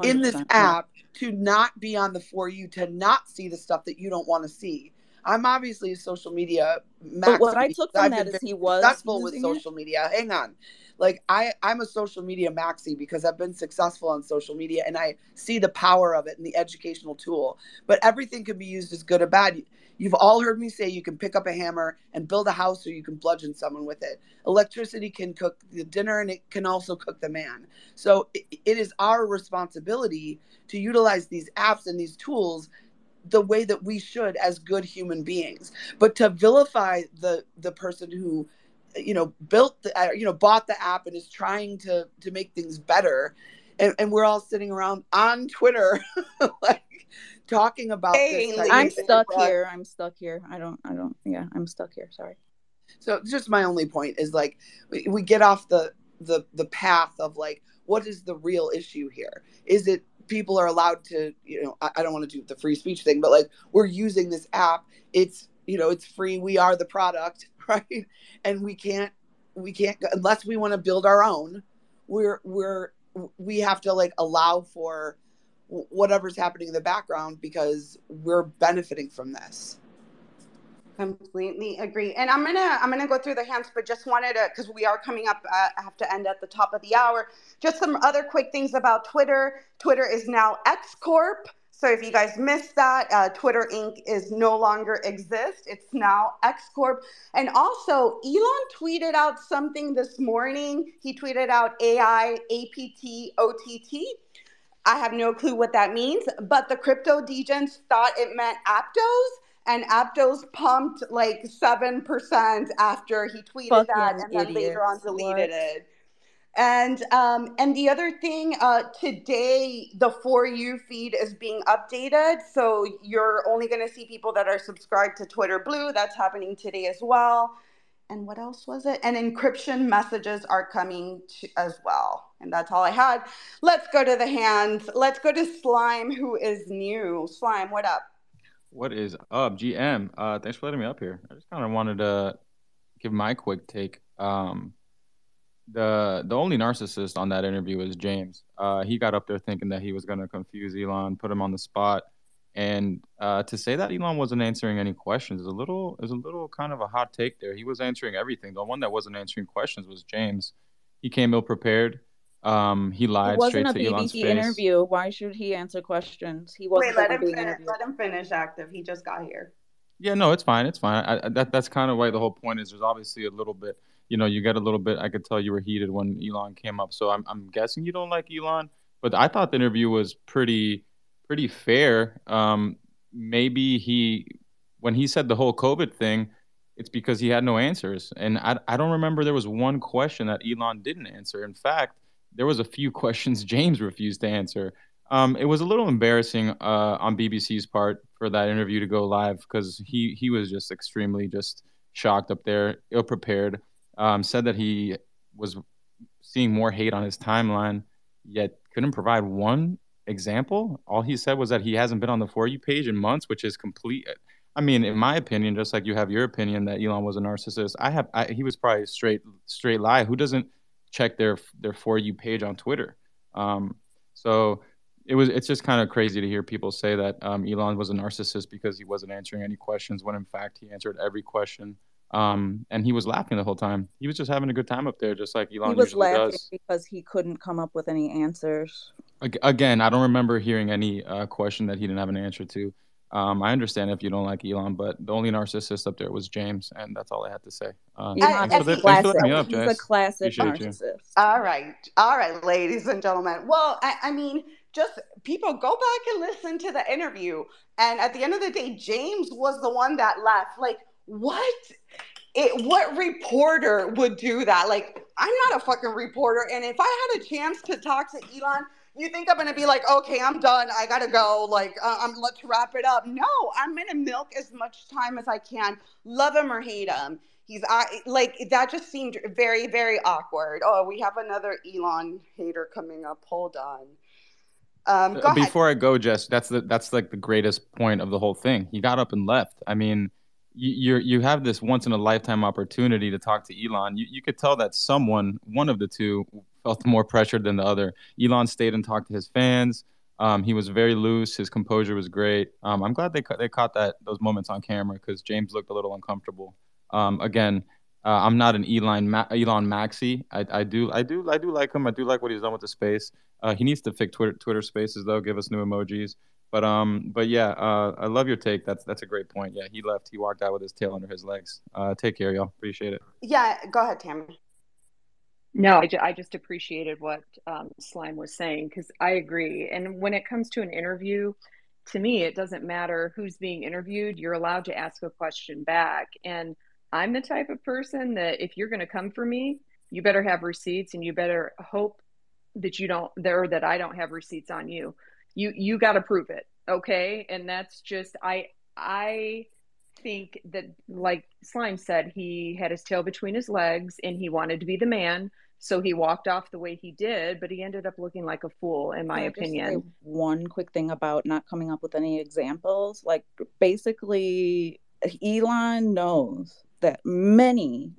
in this app to not be on the for you, to not see the stuff that you don't want to see. I'm obviously a social media maxi. But what I took from that is he was successful with social media. Hang on. Like, I'm a social media maxi because I've been successful on social media and I see the power of it and the educational tool. But everything can be used as good or bad. You've all heard me say you can pick up a hammer and build a house, or you can bludgeon someone with it. Electricity can cook the dinner and it can also cook the man. So it is our responsibility to utilize these apps and these tools the way that we should as good human beings. But to vilify the person who built bought the app and is trying to make things better, and we're all sitting around on Twitter like talking about this type I'm of thing. stuck here. I'm stuck here. I'm stuck here. Sorry. So just my only point is like we get off the path of like, what is the real issue here? Is it people are allowed to, I don't want to do the free speech thing, but like we're using this app. It's, it's free. We are the product, right? And we can't unless we want to build our own. We have to like allow for whatever's happening in the background because we're benefiting from this. Completely agree. And I'm gonna go through the hands, but just wanted to, because we are coming up, I have to end at the top of the hour. Just some other quick things about Twitter. Twitter is now X Corp. So if you guys missed that, Twitter Inc. is no longer exist. It's now X Corp. And also, Elon tweeted out something this morning. He tweeted out AI, APT, OTT. I have no clue what that means, but the crypto degens thought it meant Aptos, and Aptos pumped like 7% after he tweeted that, and then later on deleted it. And the other thing, today the For You feed is being updated, so you're only going to see people that are subscribed to Twitter Blue. That's happening today as well. And what else was it? And encryption messages are coming as well. And that's all I had. Let's go to the hands. Let's go to Slime, who is new. Slime, what up? What is up, GM? Thanks for letting me up here. I just kind of wanted to give my quick take. The only narcissist on that interview was James. He got up there thinking that he was going to confuse Elon, put him on the spot. And to say that Elon wasn't answering any questions is a little kind of a hot take there. He was answering everything. The one that wasn't answering questions was James. He came ill prepared. He lied straight to Elon's face. It wasn't a BBC interview. Why should he answer questions? He wasn't let him finish, Active. He just got here. Yeah, no, it's fine. It's fine. That's kind of why the whole point is. There's obviously a little bit. You get a little bit. I could tell you were heated when Elon came up. So I'm guessing you don't like Elon. But I thought the interview was pretty fair. Maybe when he said the whole COVID thing, it's because he had no answers. And I don't remember there was one question that Elon didn't answer. In fact, there was a few questions James refused to answer. It was a little embarrassing on BBC's part for that interview to go live because he was just extremely just shocked up there, ill-prepared, said that he was seeing more hate on his timeline, yet couldn't provide one example. All he said was that he hasn't been on the For You page in months, which is complete. I mean, in my opinion, just like you have your opinion that Elon was a narcissist, he was probably straight lie. Who doesn't check their For You page on Twitter? So it's just kind of crazy to hear people say that Elon was a narcissist because he wasn't answering any questions when in fact he answered every question. And he was laughing the whole time. He was just having a good time up there, just like Elon usually does. He was laughing because he couldn't come up with any answers. Again, I don't remember hearing any question that he didn't have an answer to. I understand if you don't like Elon, but the only narcissist up there was James, and that's all I had to say. Thanks for letting me up, Jess. He's a classic Appreciate narcissist. You. All right, ladies and gentlemen. Well, I mean, just people go back and listen to the interview, and at the end of the day, James was the one that left. Like, what reporter would do that? Like, I'm not a fucking reporter, and if I had a chance to talk to Elon, you think I'm gonna be like, okay, I'm done, I gotta go, like, let's wrap it up? No, I'm gonna milk as much time as I can, love him or hate him. Like, that just seemed very, very awkward. Oh, we have another Elon hater coming up. Hold on. Go ahead. Before I go, Jess, that's like the greatest point of the whole thing. He got up and left. I mean, you have this once in a lifetime opportunity to talk to Elon. You could tell that one of the two felt more pressured than the other. Elon stayed and talked to his fans. He was very loose. His composure was great. I'm glad they caught those moments on camera because James looked a little uncomfortable. Again, I'm not an Elon maxi. I do like him. I do like what he's done with the space. He needs to fix Twitter Spaces though. Give us new emojis. But yeah, I love your take. That's a great point. Yeah, he left. He walked out with his tail under his legs. Take care, y'all. Appreciate it. Yeah, go ahead, Tammy. No, I just appreciated what Slime was saying because I agree. And when it comes to an interview, to me, it doesn't matter who's being interviewed. You're allowed to ask a question back. And I'm the type of person that if you're going to come for me, you better have receipts, and you better hope that you don't, or that I don't have receipts on you. You got to prove it, okay? And that's just I think that, like Slime said, he had his tail between his legs and he wanted to be the man, so he walked off the way he did, but he ended up looking like a fool, in my Can I just say opinion. one quick thing about not coming up with any examples? Like, basically, Elon knows that many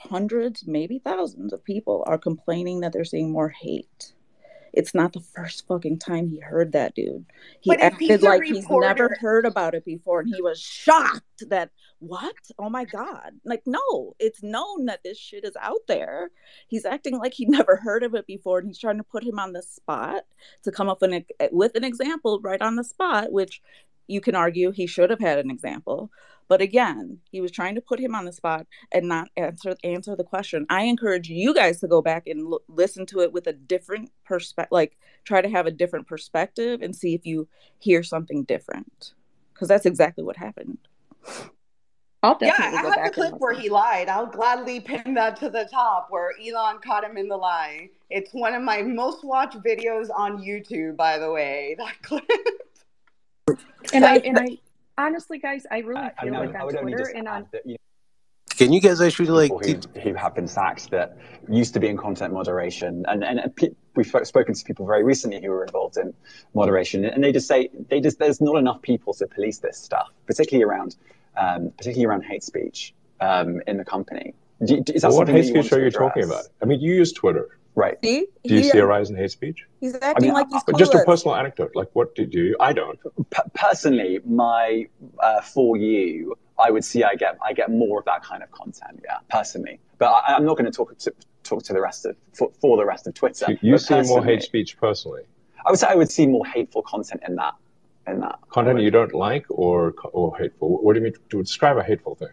hundreds, maybe thousands of people are complaining that they're seeing more hate. It's not the first fucking time he heard that, dude. He But if acted he's a like he's never reporter, heard about it before, and he was shocked that, what? Oh my God. Like, no, it's known that this shit is out there. He's acting like he never heard of it before, and he's trying to put him on the spot to come up with an example right on the spot, which you can argue he should have had an example. But again, he was trying to put him on the spot and not answer the question. I encourage you guys to go back and listen to it with a different perspective, like try to have a different perspective and see if you hear something different. Because that's exactly what happened. I'll yeah, definitely I go have the back and clip where listen. he lied. I'll gladly pin that to the top where Elon caught him in the lie. It's one of my most watched videos on YouTube, by the way. That clip. And I honestly, guys, I really feel like on Twitter and on. Can you guys actually like who have been sacked that used to be in content moderation, and we've spoken to people very recently who were involved in moderation, and they just say there's not enough people to police this stuff, particularly around hate speech in the company. Is that what something hate that you speech want are to you address? talking about? I mean, you use Twitter, right? See? Do you see a rise in hate speech? He's acting like he's But just a clueless. personal anecdote, like what do you? I don't. Personally, my For You, I would see I get more of that kind of content, yeah, personally. But I'm not going to talk to the rest of for the rest of Twitter. So you But see more personally, hate speech personally. I would say I would see more hateful content in that. Content you don't like or hateful. What do you mean to describe a hateful thing?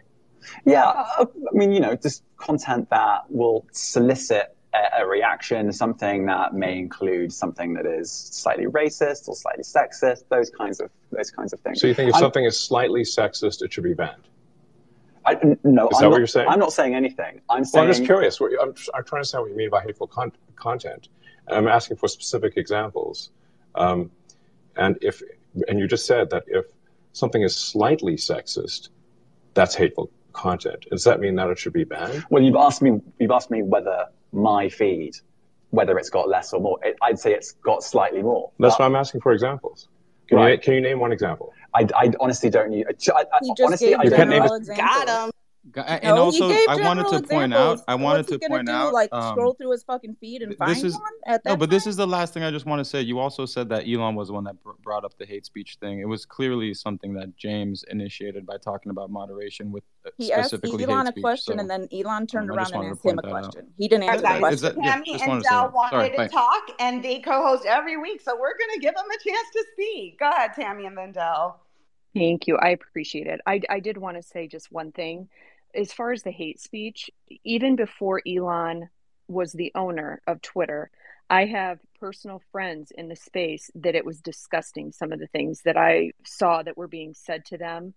Yeah, I mean, just content that will solicit a reaction, something that may include something that is slightly racist or slightly sexist, those kinds of things. So you think if something is slightly sexist, it should be banned? No, is that what you're saying? I'm not saying anything. I'm saying. Well, I'm just curious. I'm trying to understand what you mean by hateful content. And I'm asking for specific examples. And you just said that if something is slightly sexist, that's hateful content. Does that mean that it should be banned? Well, you've asked me whether my feed, whether it's got less or more. I'd say it's got slightly more. That's why I'm asking for examples. Can you name one example? I honestly don't. He just gave general examples. Got him. And also, I wanted to point out. Like scroll through his fucking feed and find one at that No, but this is the last thing I just want to say. You also said that Elon was the one that brought up the hate speech thing. It was clearly something that James initiated by talking about moderation with specifically Elon hate a question, speech. And then Elon turned around and asked to him a point that out. question. He didn't answer the question. Tammy and Dell wanted to talk, and they co-host every week, so we're going to give them a chance to speak. Go ahead, Tammy, and then Dell. Thank you. I appreciate it. I did want to say just one thing. As far as the hate speech, even before Elon was the owner of Twitter, I have personal friends in the space that it was disgusting, some of the things that I saw that were being said to them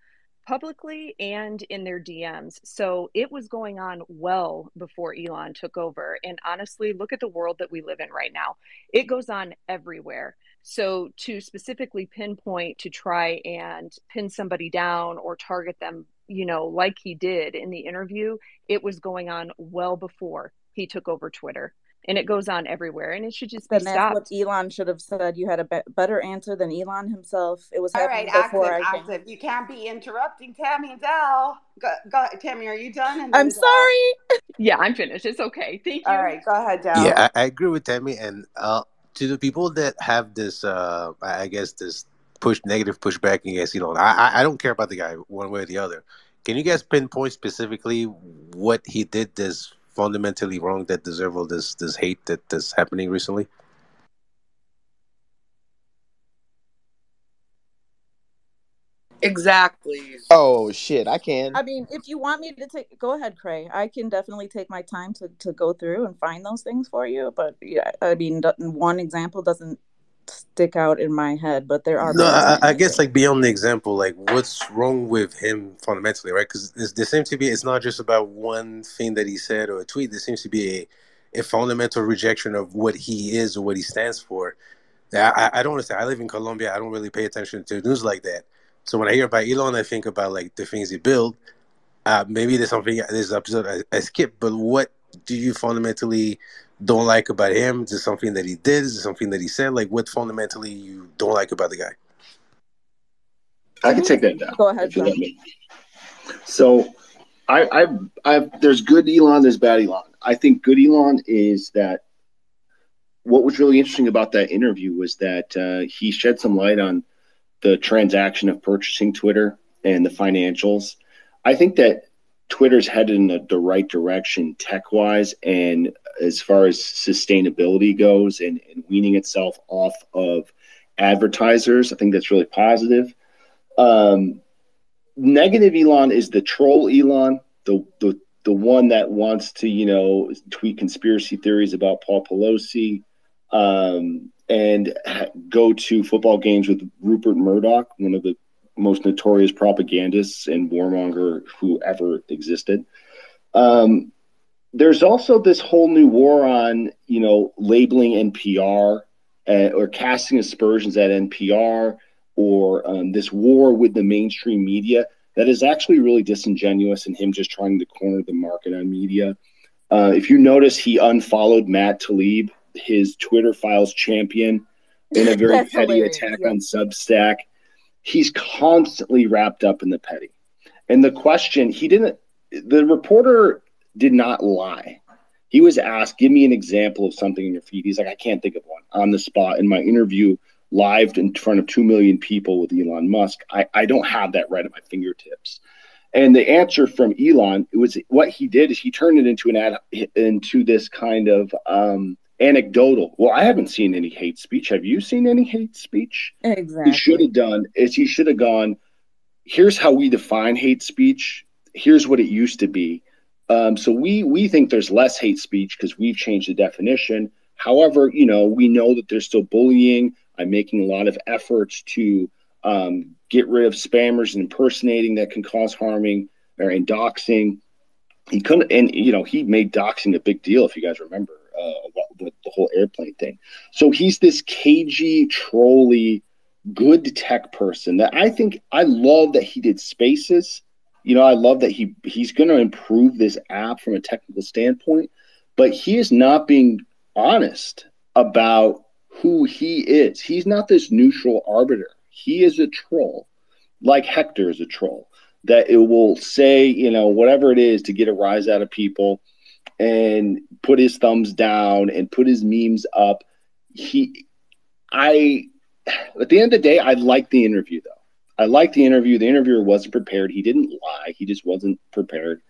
publicly and in their DMs. So it was going on well before Elon took over. And honestly, look at the world that we live in right now. It goes on everywhere. So to specifically pinpoint to try and pin somebody down or target them, like he did in the interview, it was going on well before he took over Twitter. And it goes on everywhere, and it should just be stopped. That's what Elon should have said. You had a better answer than Elon himself. It was happening before I came. You can't be interrupting Tammy and Dell. Go, Tammy, are you done? I'm sorry. Yeah, I'm finished. It's okay. Thank you. All right, go ahead, Dell. Yeah, I agree with Tammy. And to the people that have this, I guess this negative pushback against Elon, I don't care about the guy one way or the other. Can you guys pinpoint specifically what he did that's fundamentally wrong that deserve all this hate that's happening recently? Exactly. Oh shit, I can. I mean, if you want me to go ahead, Cray. I can definitely take my time to go through and find those things for you. But yeah, I mean, one example doesn't stick out in my head, but there are No, better I examples. guess like beyond the example, like what's wrong with him fundamentally, right? Because there seems to be, it's not just about one thing that he said or a tweet. There seems to be a fundamental rejection of what he is or what he stands for. I don't understand. I live in Colombia. I don't really pay attention to news like that. So when I hear about Elon, I think about like the things he built. Maybe there's something, this episode I skipped, but what do you fundamentally don't like about him? Is it something that he did? Is it something that he said? Like, what fundamentally you don't like about the guy? I can take that down. Go ahead, if you let me. So, there's good Elon, there's bad Elon. I think good Elon is that what was really interesting about that interview was that he shed some light on the transaction of purchasing Twitter and the financials. I think that Twitter's headed in the right direction tech-wise, and as far as sustainability goes and weaning itself off of advertisers. I think that's really positive. Negative Elon is the troll Elon, the one that wants to, tweet conspiracy theories about Paul Pelosi, and go to football games with Rupert Murdoch, one of the most notorious propagandists and warmonger who ever existed. There's also this whole new war on, labeling NPR or casting aspersions at NPR, or this war with the mainstream media that is actually really disingenuous, and him just trying to corner the market on media. If you notice, he unfollowed Matt Talib, his Twitter Files champion, in a very petty attack on Substack. He's constantly wrapped up in the petty. And the question, the reporter did not lie. He was asked, give me an example of something in your feed. He's like, I can't think of one on the spot. In my interview, live in front of 2 million people with Elon Musk, I don't have that right at my fingertips. And the answer from Elon, what he did is he turned it into this kind of anecdotal. Well, I haven't seen any hate speech. Have you seen any hate speech? Exactly. He should have gone, here's how we define hate speech. Here's what it used to be. So we think there's less hate speech because we've changed the definition. However, we know that there's still bullying. I'm making a lot of efforts to get rid of spammers and impersonating that can cause harming and doxing. He couldn't, and he made doxing a big deal, if you guys remember, the whole airplane thing. So he's this cagey, trolly, good tech person that I love that he did Spaces. I love that he's going to improve this app from a technical standpoint, but he is not being honest about who he is. He's not this neutral arbiter. He is a troll, like Hector is a troll, that it will say, whatever it is to get a rise out of people and put his thumbs down and put his memes up. At the end of the day, I like the interview, though. I like the interview. The interviewer wasn't prepared. He didn't lie. He just wasn't prepared.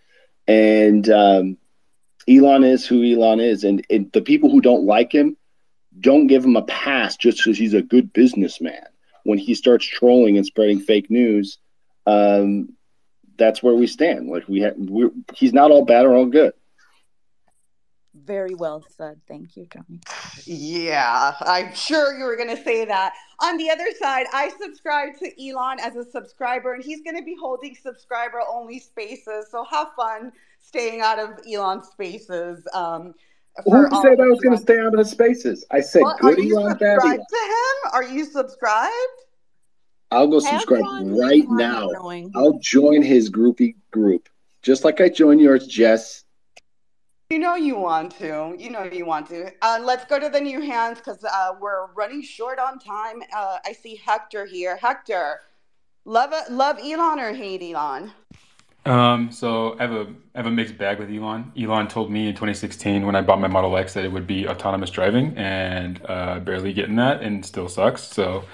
And Elon is who Elon is. And the people who don't like him, don't give him a pass just because he's a good businessman. When he starts trolling and spreading fake news, that's where we stand. Like he's not all bad or all good. Very well said. Thank you, Johnny. Yeah, I'm sure you were going to say that. On the other side, I subscribe to Elon as a subscriber, and he's going to be holding subscriber-only spaces. So have fun staying out of Elon's spaces. Who said I was going to stay out of his spaces? I said good Elon, bad Elon. Are you subscribed to him? Are you subscribed? I'll go subscribe right now. I'll join his groupie group, just like I joined yours, Jess. You know you want to. Let's go to the new hands because we're running short on time. I see Hector here. Hector, love Elon or hate Elon? So I have a mixed bag with Elon. Elon told me in 2016 when I bought my Model X that it would be autonomous driving, and barely getting that, and still sucks. So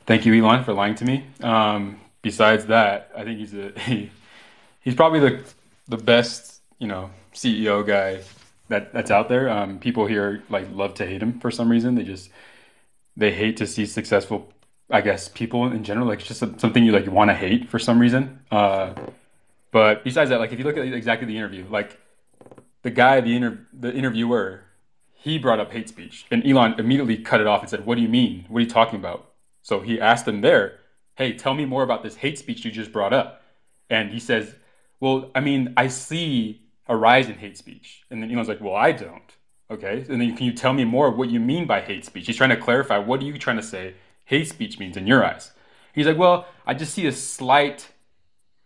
thank you, Elon, for lying to me. Besides that, I think he's probably the best CEO guy that's out there. People here love to hate him for some reason. They hate to see successful, I guess, people in general. It's just something you want to hate for some reason. But besides that, if you look at exactly the interview, the guy, the interviewer, he brought up hate speech, and Elon immediately cut it off and said, "What do you mean? What are you talking about?" So he asked him there, "Hey, tell me more about this hate speech you just brought up." And he says, "Well, I mean, I see a rise in hate speech." And then Elon's like, "Well, I don't." Okay, and then can you tell me more what you mean by hate speech? He's trying to clarify, what are you trying to say hate speech means in your eyes? He's like, "Well, I just see a slight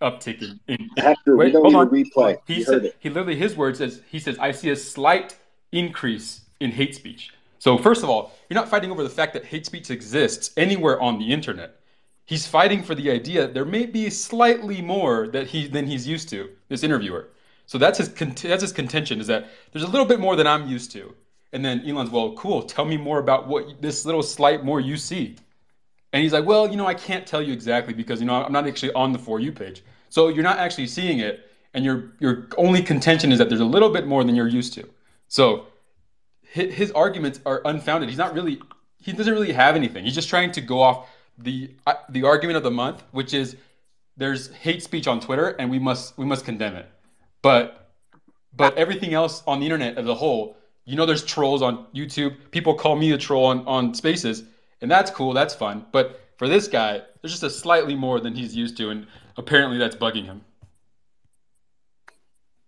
uptick in Hector, we wait, don't hold need a on. replay. He You said, heard it. he literally, his words says, he says, "I see a slight increase in hate speech." So first of all, you're not fighting over the fact that hate speech exists anywhere on the internet. He's fighting for the idea that there may be slightly more than he's used to, this interviewer. So that's his contention, is that there's a little bit more than I'm used to. And then Elon's, "Well, cool, tell me more about what this little slight more you see." And he's like, "Well, I can't tell you exactly because, I'm not actually on the For You page. So you're not actually seeing it, and your only contention is that there's a little bit more than you're used to." So his arguments are unfounded. He doesn't really have anything. He's just trying to go off the argument of the month, which is there's hate speech on Twitter and we must condemn it. But everything else on the internet as a whole, there's trolls on YouTube. People call me a troll on Spaces, and that's cool, that's fun. But for this guy, there's just a slightly more than he's used to, and apparently that's bugging him.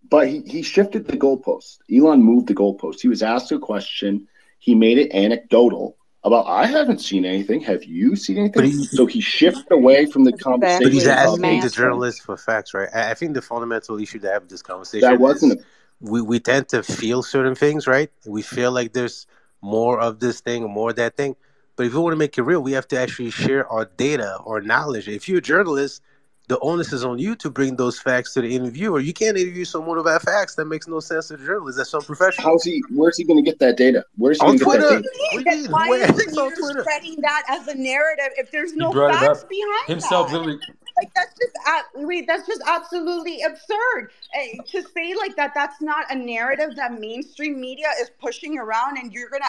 But he shifted the goalpost. Elon moved the goalpost. He was asked a question. He made it anecdotal about, "I haven't seen anything. Have you seen anything?" So he shifted away from the conversation. But he's of asking the journalists for facts, right? I think the fundamental issue to have this conversation that wasn't is we tend to feel certain things, right? We feel like there's more of this thing or more of that thing. But if we want to make it real, we have to actually share our data or knowledge. If you're a journalist, the onus is on you to bring those facts to the interviewer. You can't interview someone about facts. That makes no sense to the journalist. That's unprofessional. Where's he going to get that data? Where's he going to get that data? Then why isn't you spreading that as a narrative if there's no brought it facts up behind himself, that? literally. That's just absolutely absurd. To say like that, that's not a narrative that mainstream media is pushing around, and you're gonna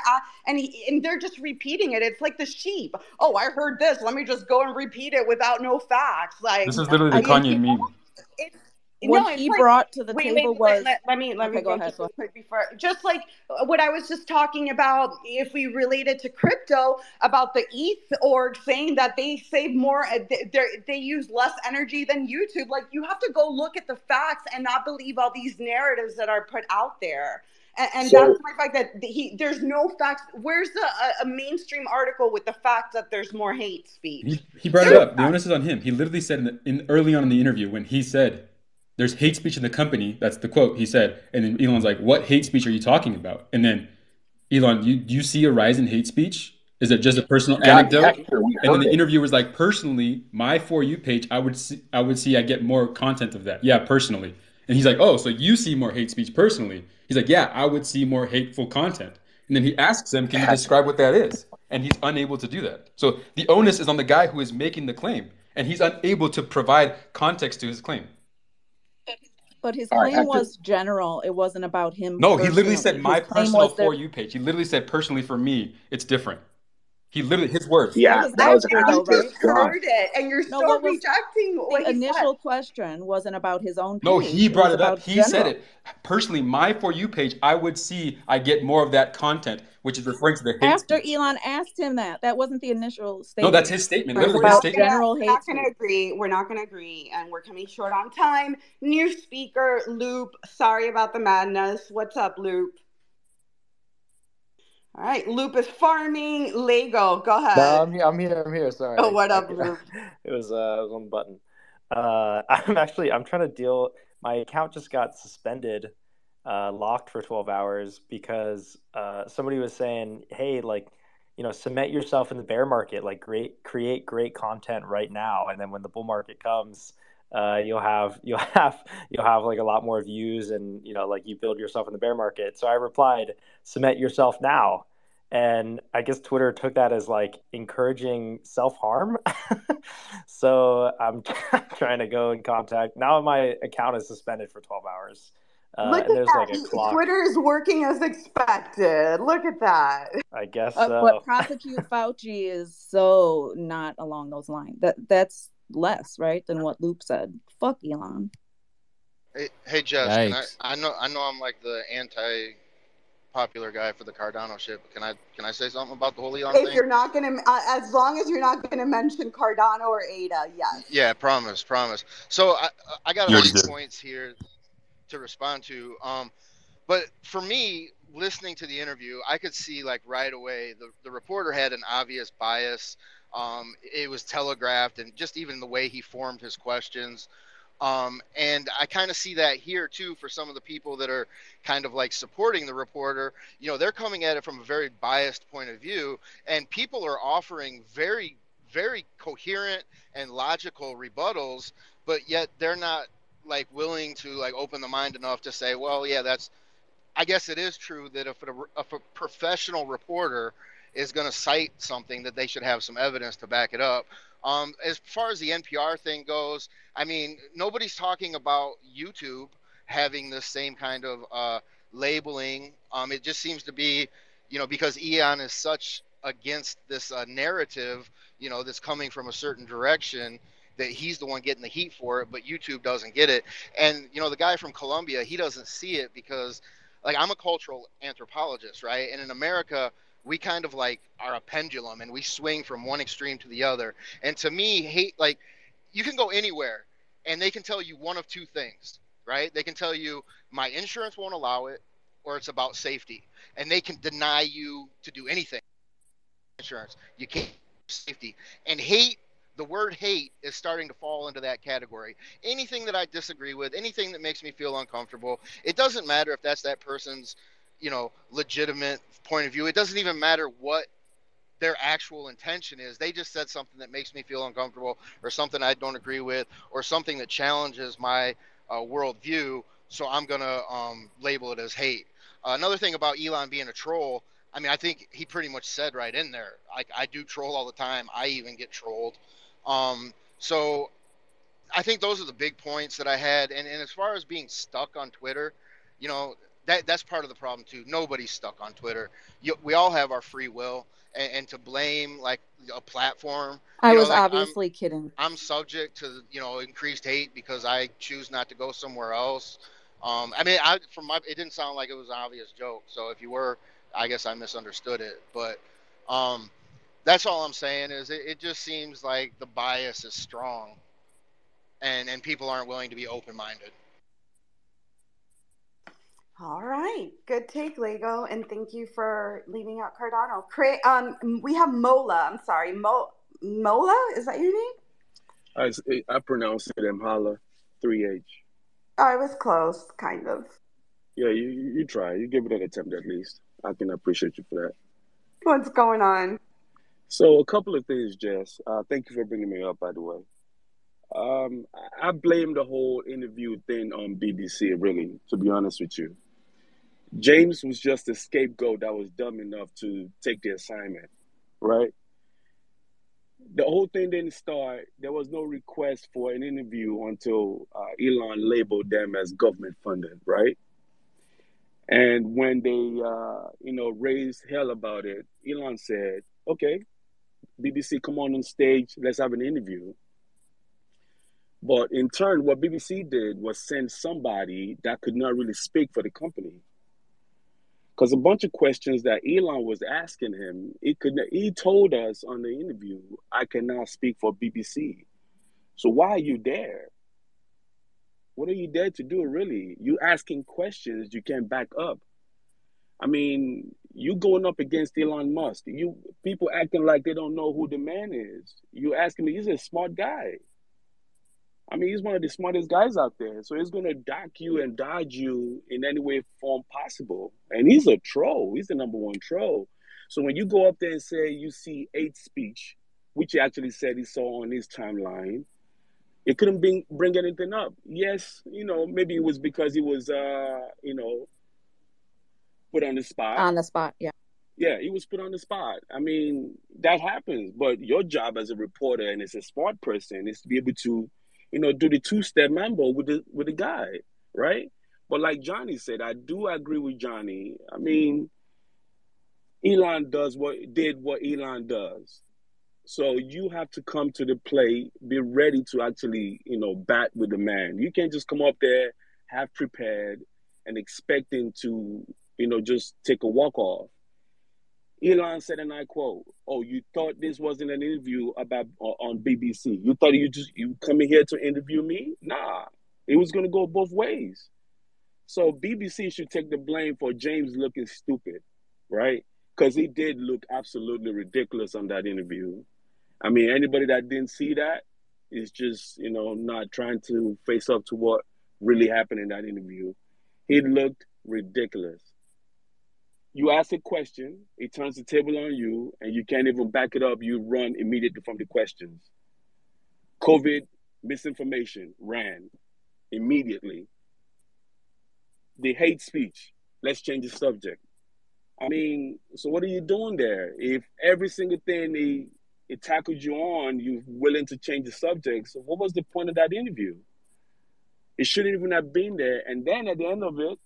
and they're just repeating it. It's like the sheep. "Oh, I heard this. Let me just go and repeat it without no facts." Like, This is literally the Kanye meme. What he brought to the table was. Let me go ahead. just real quick before, just like what I was just talking about, if we relate it to crypto, about the ETH org saying that they save more, they use less energy than YouTube. Like, you have to go look at the facts and not believe all these narratives that are put out there. And that's my fact that there's no facts. Where's a mainstream article with the fact that there's more hate speech? He brought it up. The onus is on him. He literally said early on in the interview when he said, "There's hate speech in the company." That's the quote he said. And then Elon's like, "What hate speech are you talking about?" And then Elon, do you see a rise in hate speech? Is it just a personal anecdote? Hector, and then the interviewer was like, "Personally, my For You page, I would see I get more content of that." Yeah, personally. And he's like, "Oh, so you see more hate speech personally?" He's like, "Yeah, I would see more hateful content." And then he asks him, "Can you describe what that is?" And he's unable to do that. So the onus is on the guy who is making the claim, and he's unable to provide context to his claim. But his claim was general. It wasn't about him. No, he literally said His my claim personal was that- For You page. He literally said personally for me, it's different. He literally, his words. Yeah, that was You just heard it, and you're still rejecting what the he initial said. question wasn't about his own page. No, he brought it up. He said general. it. Personally, my For You page, I would see I get more of that content, which is referring to the hate After speech. Elon asked him that wasn't the initial statement. No, that's his statement. It was Literally his about statement. general We're hate not speech. going to agree. We're not going to agree, and we're coming short on time. New speaker, Loop. Sorry about the madness. What's up, Loop? All right, Loop is farming Lego. Go ahead. No, I'm here. Sorry. Oh, what up, Loop? It was on the button. I'm trying to deal. My account just got suspended, locked for 12 hours because somebody was saying, "Hey, cement yourself in the bear market. Like, create great content right now, and then when the bull market comes, you'll have like a lot more views, and you build yourself in the bear market." So I replied, "Cement yourself now." And I guess Twitter took that as like encouraging self-harm. So I'm trying to go in contact. Now my account is suspended for 12 hours. Look and at there's that. like a clock. Twitter is working as expected. Look at that. I guess so. But prosecute Fauci is so not along those lines. That's less, right, than what Loop said. Fuck Elon. Hey, Jess, I know I'm like the popular guy for the Cardano shit. Can I say something about the whole Elon If thing? you're not gonna, as long as you're not gonna mention Cardano or ADA, yes. Yeah, promise. So I got You a already few did. points here to respond to. But for me, listening to the interview, I could see like right away the reporter had an obvious bias. It was telegraphed, and just even the way he formed his questions. And I kind of see that here too for some of the people that are kind of like supporting the reporter. They're coming at it from a very biased point of view, and people are offering very, very coherent and logical rebuttals, but yet they're not like willing to like open the mind enough to say, well, yeah, I guess it is true that if a professional reporter is going to cite something, that they should have some evidence to back it up. As far as the NPR thing goes, I mean, nobody's talking about YouTube having the same kind of labeling. It just seems to be, because Elon is such against this narrative, that's coming from a certain direction, that he's the one getting the heat for it, but YouTube doesn't get it. And, the guy from Colombia, he doesn't see it because, like, I'm a cultural anthropologist, right? And in America, we kind of like are a pendulum and we swing from one extreme to the other. And to me, hate, like, you can go anywhere and they can tell you one of two things, right? They can tell you my insurance won't allow it, or it's about safety. And they can deny you to do anything. Insurance, you can't safety. And hate, the word hate is starting to fall into that category. Anything that I disagree with, anything that makes me feel uncomfortable, it doesn't matter if that's that person's, legitimate point of view. It doesn't even matter what their actual intention is. They just said something that makes me feel uncomfortable, or something I don't agree with, or something that challenges my worldview. So I'm going to label it as hate. Another thing about Elon being a troll, I mean, I think he pretty much said right in there, like, I do troll all the time. I even get trolled. So I think those are the big points that I had. And as far as being stuck on Twitter, that's part of the problem too. Nobody's stuck on Twitter. We all have our free will, and to blame like a platform. I was Like obviously kidding. I'm subject to increased hate because I choose not to go somewhere else. I mean, it didn't sound like it was an obvious joke. So if you were, I guess I misunderstood it. But that's all I'm saying is it just seems like the bias is strong, and people aren't willing to be open-minded. All right, good take, Lego, and thank you for leaving out Cardano. We have Mola. I'm sorry, Mola. Is that your name? I pronounce it Impala 3H. Oh, I was close, kind of. Yeah, you try. You give it an attempt at least. I can appreciate you for that. What's going on? So a couple of things, Jess. Thank you for bringing me up, by the way. I blame the whole interview thing on BBC, really, to be honest with you. James was just a scapegoat that was dumb enough to take the assignment, right? The whole thing didn't start. There was no request for an interview until Elon labeled them as government funded, right? And when they, raised hell about it, Elon said, okay, BBC, come on stage, let's have an interview. But in turn, what BBC did was send somebody that could not really speak for the company. Because a bunch of questions that Elon was asking him, he told us on the interview, I cannot speak for BBC. So why are you there? What are you there to do, really? You asking questions you can't back up. I mean, you going up against Elon Musk. People acting like they don't know who the man is. You asking me, he's a smart guy. I mean, he's one of the smartest guys out there. So he's going to dock you and dodge you in any way, form possible. And he's a troll. He's the number one troll. So when you go up there and say you see hate speech, which he actually said he saw on his timeline, it couldn't bring anything up. Yes, maybe it was because he was, put on the spot. On the spot, yeah. Yeah, he was put on the spot. I mean, that happens. But your job as a reporter and as a smart person is to be able to, do the two-step mambo with the guy, right? But like Johnny said, I do agree with Johnny. I mean, Elon did what Elon does. So you have to come to the plate, be ready to actually, bat with the man. You can't just come up there, half prepared, and expecting to, just take a walk off. Elon said, and I quote, "Oh, you thought this wasn't an interview about on BBC? You thought you coming here to interview me? Nah, it was gonna go both ways." So BBC should take the blame for James looking stupid, right? Because he did look absolutely ridiculous on that interview. I mean, anybody that didn't see that is just, not trying to face up to what really happened in that interview. He looked ridiculous. You ask a question, it turns the table on you, and you can't even back it up. You run immediately from the questions. COVID, misinformation, ran immediately. The hate speech, let's change the subject. I mean, so what are you doing there? If every single thing it tackled you on, you're willing to change the subject. So what was the point of that interview? It shouldn't even have been there. And then at the end of it,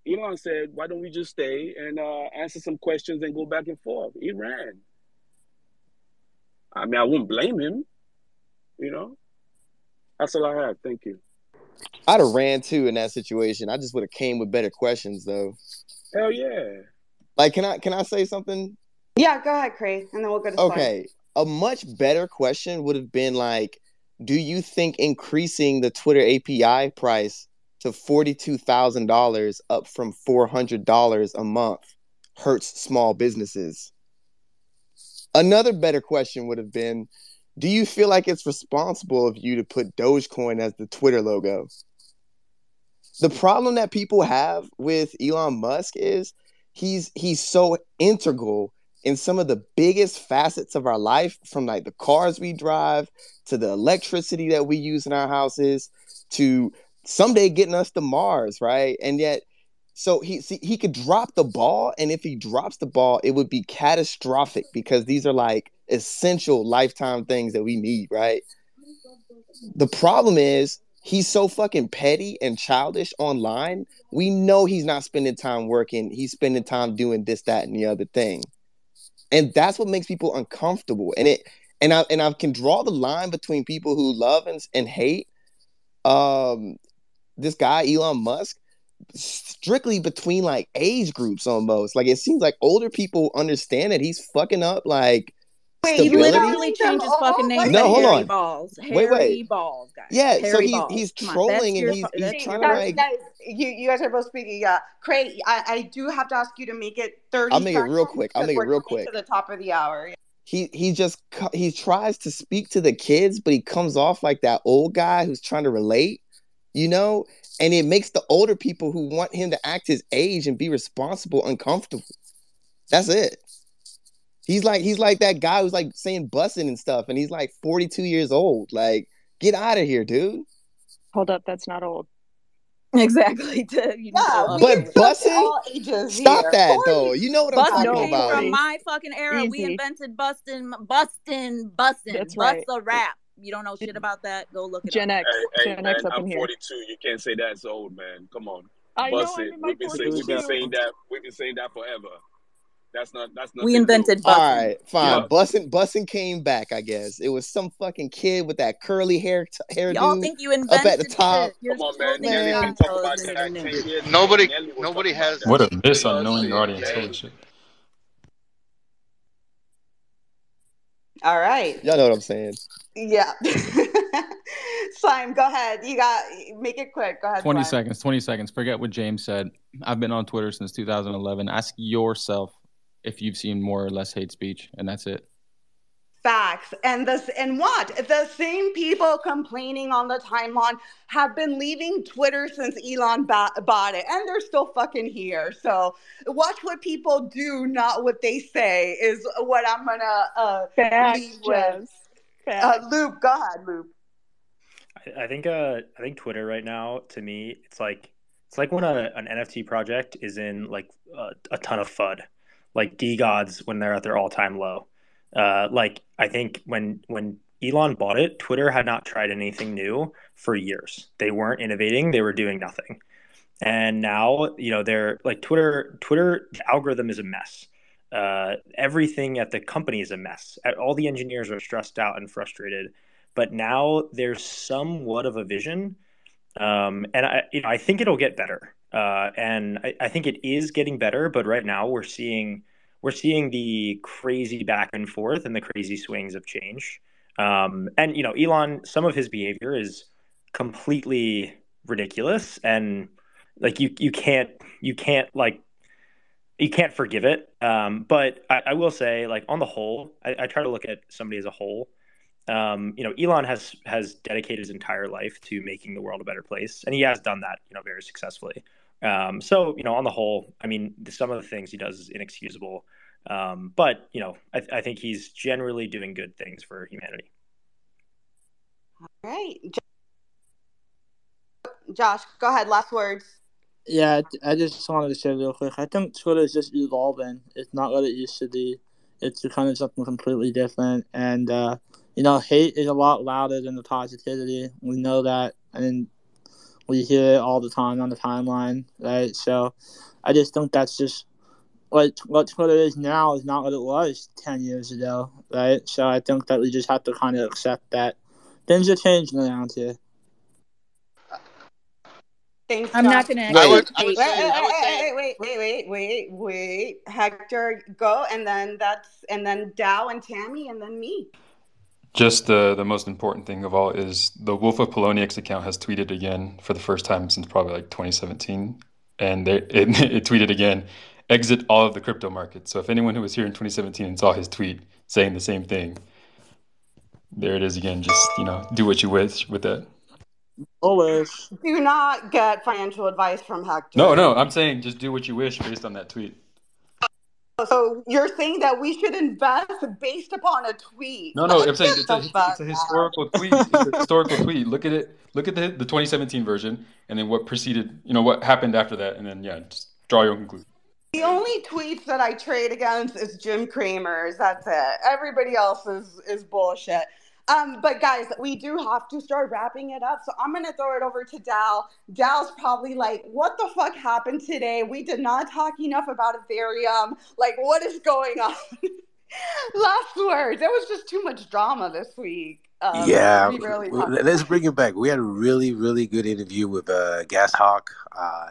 Elon said, why don't we just stay and answer some questions and go back and forth? He ran. I mean, I wouldn't blame him, That's all I have. Thank you. I'd have ran too in that situation. I just would have came with better questions though. Hell yeah. Like, can I say something? Yeah, go ahead, Craig, and then we'll go to Okay. A much better question would have been like, do you think increasing the Twitter API price to $42,000 up from $400 a month hurts small businesses? Another better question would have been, do you feel like it's responsible of you to put Dogecoin as the Twitter logo? The problem that people have with Elon Musk is he's so integral in some of the biggest facets of our life, from like the cars we drive to the electricity that we use in our houses to someday getting us to Mars, right? And yet, so he could drop the ball, and if he drops the ball, it would be catastrophic because these are like essential lifetime things that we need, right? The problem is he's so fucking petty and childish online. We know he's not spending time working. He's spending time doing this, that, and the other thing. And that's what makes people uncomfortable. And I can draw the line between people who love and hate this guy, Elon Musk, strictly between like age groups almost. Like, it seems like older people understand that he's fucking up like Wait, he literally changed his fucking name to Harry Balls. Harry Balls, guys. Yeah, Harry so Balls. he's Come on, trolling and that's he's trying to like. Guys, you guys are both speaking. Yeah, Craig, I do have to ask you to make it 30 I'll make it seconds. real quick. To the top of the hour. He tries to speak to the kids, but he comes off like that old guy who's trying to relate, and it makes the older people who want him to act his age and be responsible uncomfortable. That's it. He's like that guy who's like saying bussin' and stuff, and he's like 42 years old. Like, get out of here, dude. Hold up, that's not old. Exactly. But bussin', stop here. that though. You know what I'm Bustin' talking came about. from my fucking era. Easy. We invented bustin'. That's right. Bust a rap. You don't know shit about that? Go look it Gen up. X. Hey, Gen man, X up I'm in here. 42. You can't say that's old, man. Come on. I know, Bust I'm it. in my We've been saying 42. that. We've been saying that forever. That's nothing We invented new. bussin'. All right, fine. Yeah. Bussin' came back, I guess. It was some fucking kid with that curly hairdo Y'all think you up invented at the top. shit. You're Come on, still man. thinking Nelly been about talking those about new, that new, 10 new. years ago. Nobody Nelly was nobody talking about has that. What a miss on Bust knowing it, your audience. man. Holy shit. All right. Y'all know what I'm saying. Yeah. Slime, go ahead. Make it quick. Go ahead. 20 Slime. seconds. Forget what James said. I've been on Twitter since 2011. Ask yourself if you've seen more or less hate speech, and that's it. Facts. And what? The same people complaining on the timeline have been leaving Twitter since Elon bought it, and they're still fucking here. So watch what people do, not what they say, is what I'm gonna leave with. Luke, go ahead, Luke. I think Twitter right now, to me, it's like when an NFT project is in like a ton of FUD, like DeGods when they're at their all-time low. Like, I think when Elon bought it, Twitter had not tried anything new for years. They weren't innovating. They were doing nothing. And now, they're like Twitter, the algorithm is a mess. Everything at the company is a mess. All the engineers are stressed out and frustrated. But now there's somewhat of a vision. And I think it'll get better. And I think it is getting better, but right now we're seeing the crazy back and forth and the crazy swings of change. And Elon, some of his behavior is completely ridiculous, and like you can't forgive it. But I will say, like, on the whole, I try to look at somebody as a whole. Elon has dedicated his entire life to making the world a better place, and he has done that, very successfully. So, on the whole, I mean, some of the things he does is inexcusable. But, I think he's generally doing good things for humanity. All right. Josh, go ahead. Last words. Yeah, I just wanted to say real quick. I think Twitter is just evolving. It's not what it used to be. It's becoming something completely different. And, hate is a lot louder than the positivity. We know that. And we hear it all the time on the timeline, right? So I just think that's just what Twitter is now is not what it was 10 years ago, right? So I think that we just have to kind of accept that things are changing around here. Thanks, I'm Josh. not going to wait. Hector, go, and then Dow and Tammy, and then me. Just the most important thing of all is the Wolf of Polonius account has tweeted again for the first time since probably like 2017. And it tweeted again, exit all of the crypto markets. So if anyone who was here in 2017 and saw his tweet saying the same thing, there it is again. Just, do what you wish with that. Always. Do not get financial advice from Hector. No, I'm saying just do what you wish based on that tweet. So you're saying that we should invest based upon a tweet? No, I'm saying it's a historical tweet. It's a historical tweet. Look at it. Look at the 2017 version, and then what preceded. What happened after that, and then just draw your own conclusion. The only tweets that I trade against is Jim Cramer's. That's it. Everybody else is bullshit. But guys, we do have to start wrapping it up. So I'm going to throw it over to Dal. Dal's probably like, what the fuck happened today? We did not talk enough about Ethereum. Like, what is going on? Last words. It was just too much drama this week. Let's bring it back. We had a really, really good interview with Gas Hawk.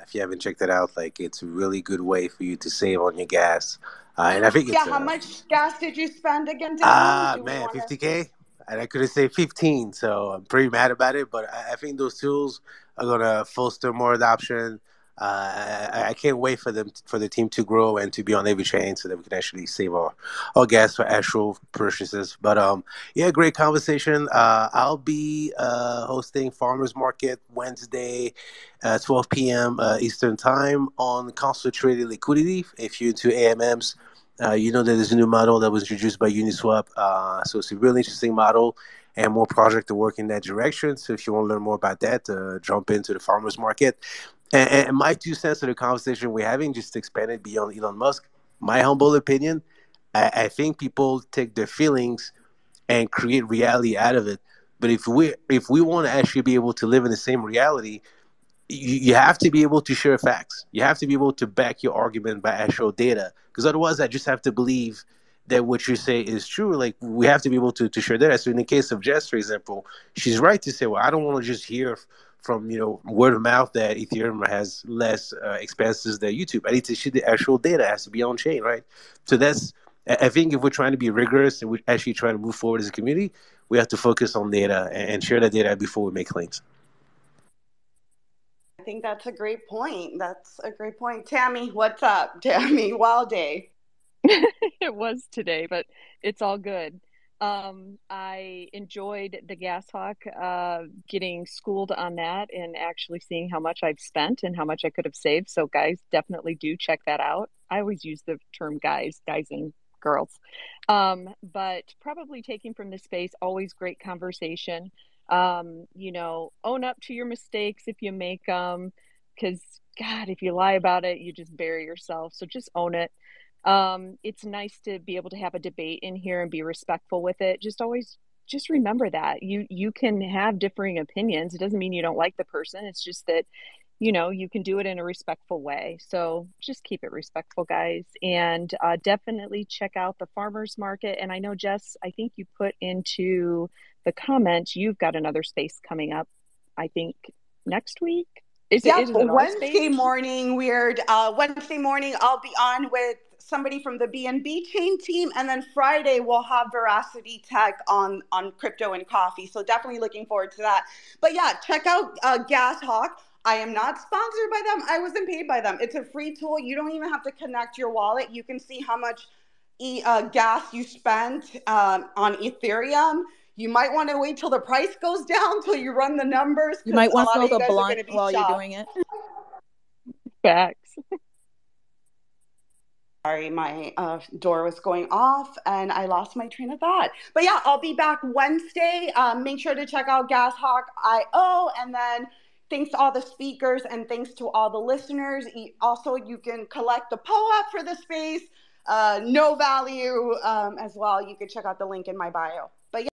If you haven't checked it out, it's a really good way for you to save on your gas. And I think how much gas did you spend again, Dan? 50K. And I could have said 15, so I'm pretty mad about it. But I think those tools are going to foster more adoption. I can't wait for the team to grow and to be on every chain so that we can actually save our gas for actual purchases. But great conversation. I'll be hosting Farmers Market Wednesday, 12 p.m. Eastern Time on concentrated liquidity. If you're into AMMs, that there's a new model that was introduced by Uniswap. So it's a really interesting model, and more projects to work in that direction. So if you want to learn more about that, jump into the farmers market. And my 2 cents of the conversation we're having, just expanded beyond Elon Musk, my humble opinion, I think people take their feelings and create reality out of it. But if we want to actually be able to live in the same reality, you have to be able to share facts. You have to be able to back your argument by actual data. Because otherwise, I just have to believe that what you say is true. Like, we have to be able to share data. So in the case of Jess, for example, she's right to say, well, I don't want to just hear from, word of mouth that Ethereum has less expenses than YouTube. I need to see the actual data. It has to be on chain, right? So I think if we're trying to be rigorous and we're actually trying to move forward as a community, we have to focus on data and share that data before we make claims. I think that's a great point. Tammy, what's up? Tammy, wild day. It was today, but it's all good. I enjoyed the Gas Hawk, getting schooled on that and actually seeing how much I've spent and how much I could have saved. So guys, definitely do check that out. I always use the term guys and girls. But probably taking from this space, always great conversation. Own up to your mistakes if you make them, because God, if you lie about it, you just bury yourself. So just own it. It's nice to be able to have a debate in here and be respectful with it. Just remember that you can have differing opinions. It doesn't mean you don't like the person. It's just that, you can do it in a respectful way. So just keep it respectful, guys. And definitely check out the farmers market. And I know, Jess, I think you put into the comments, you've got another space coming up, I think next week. Is Yep, it in our space? Wednesday morning, weird. Wednesday morning, I'll be on with somebody from the BNB chain team, and then Friday we'll have Veracity Tech on crypto and coffee. So definitely looking forward to that. But yeah, check out Gas Hawk. I am not sponsored by them. I wasn't paid by them. It's a free tool. You don't even have to connect your wallet. You can see how much gas you spent on Ethereum. You might want to wait till the price goes down till you run the numbers. You might want to smoke a guys are blunt going to be while you're shocked. doing it. Facts. Sorry, my door was going off and I lost my train of thought. But yeah, I'll be back Wednesday. Make sure to check out GasHawk.io, and then thanks to all the speakers and thanks to all the listeners. Also, you can collect the POAP for the space. No value as well. You can check out the link in my bio. But yeah.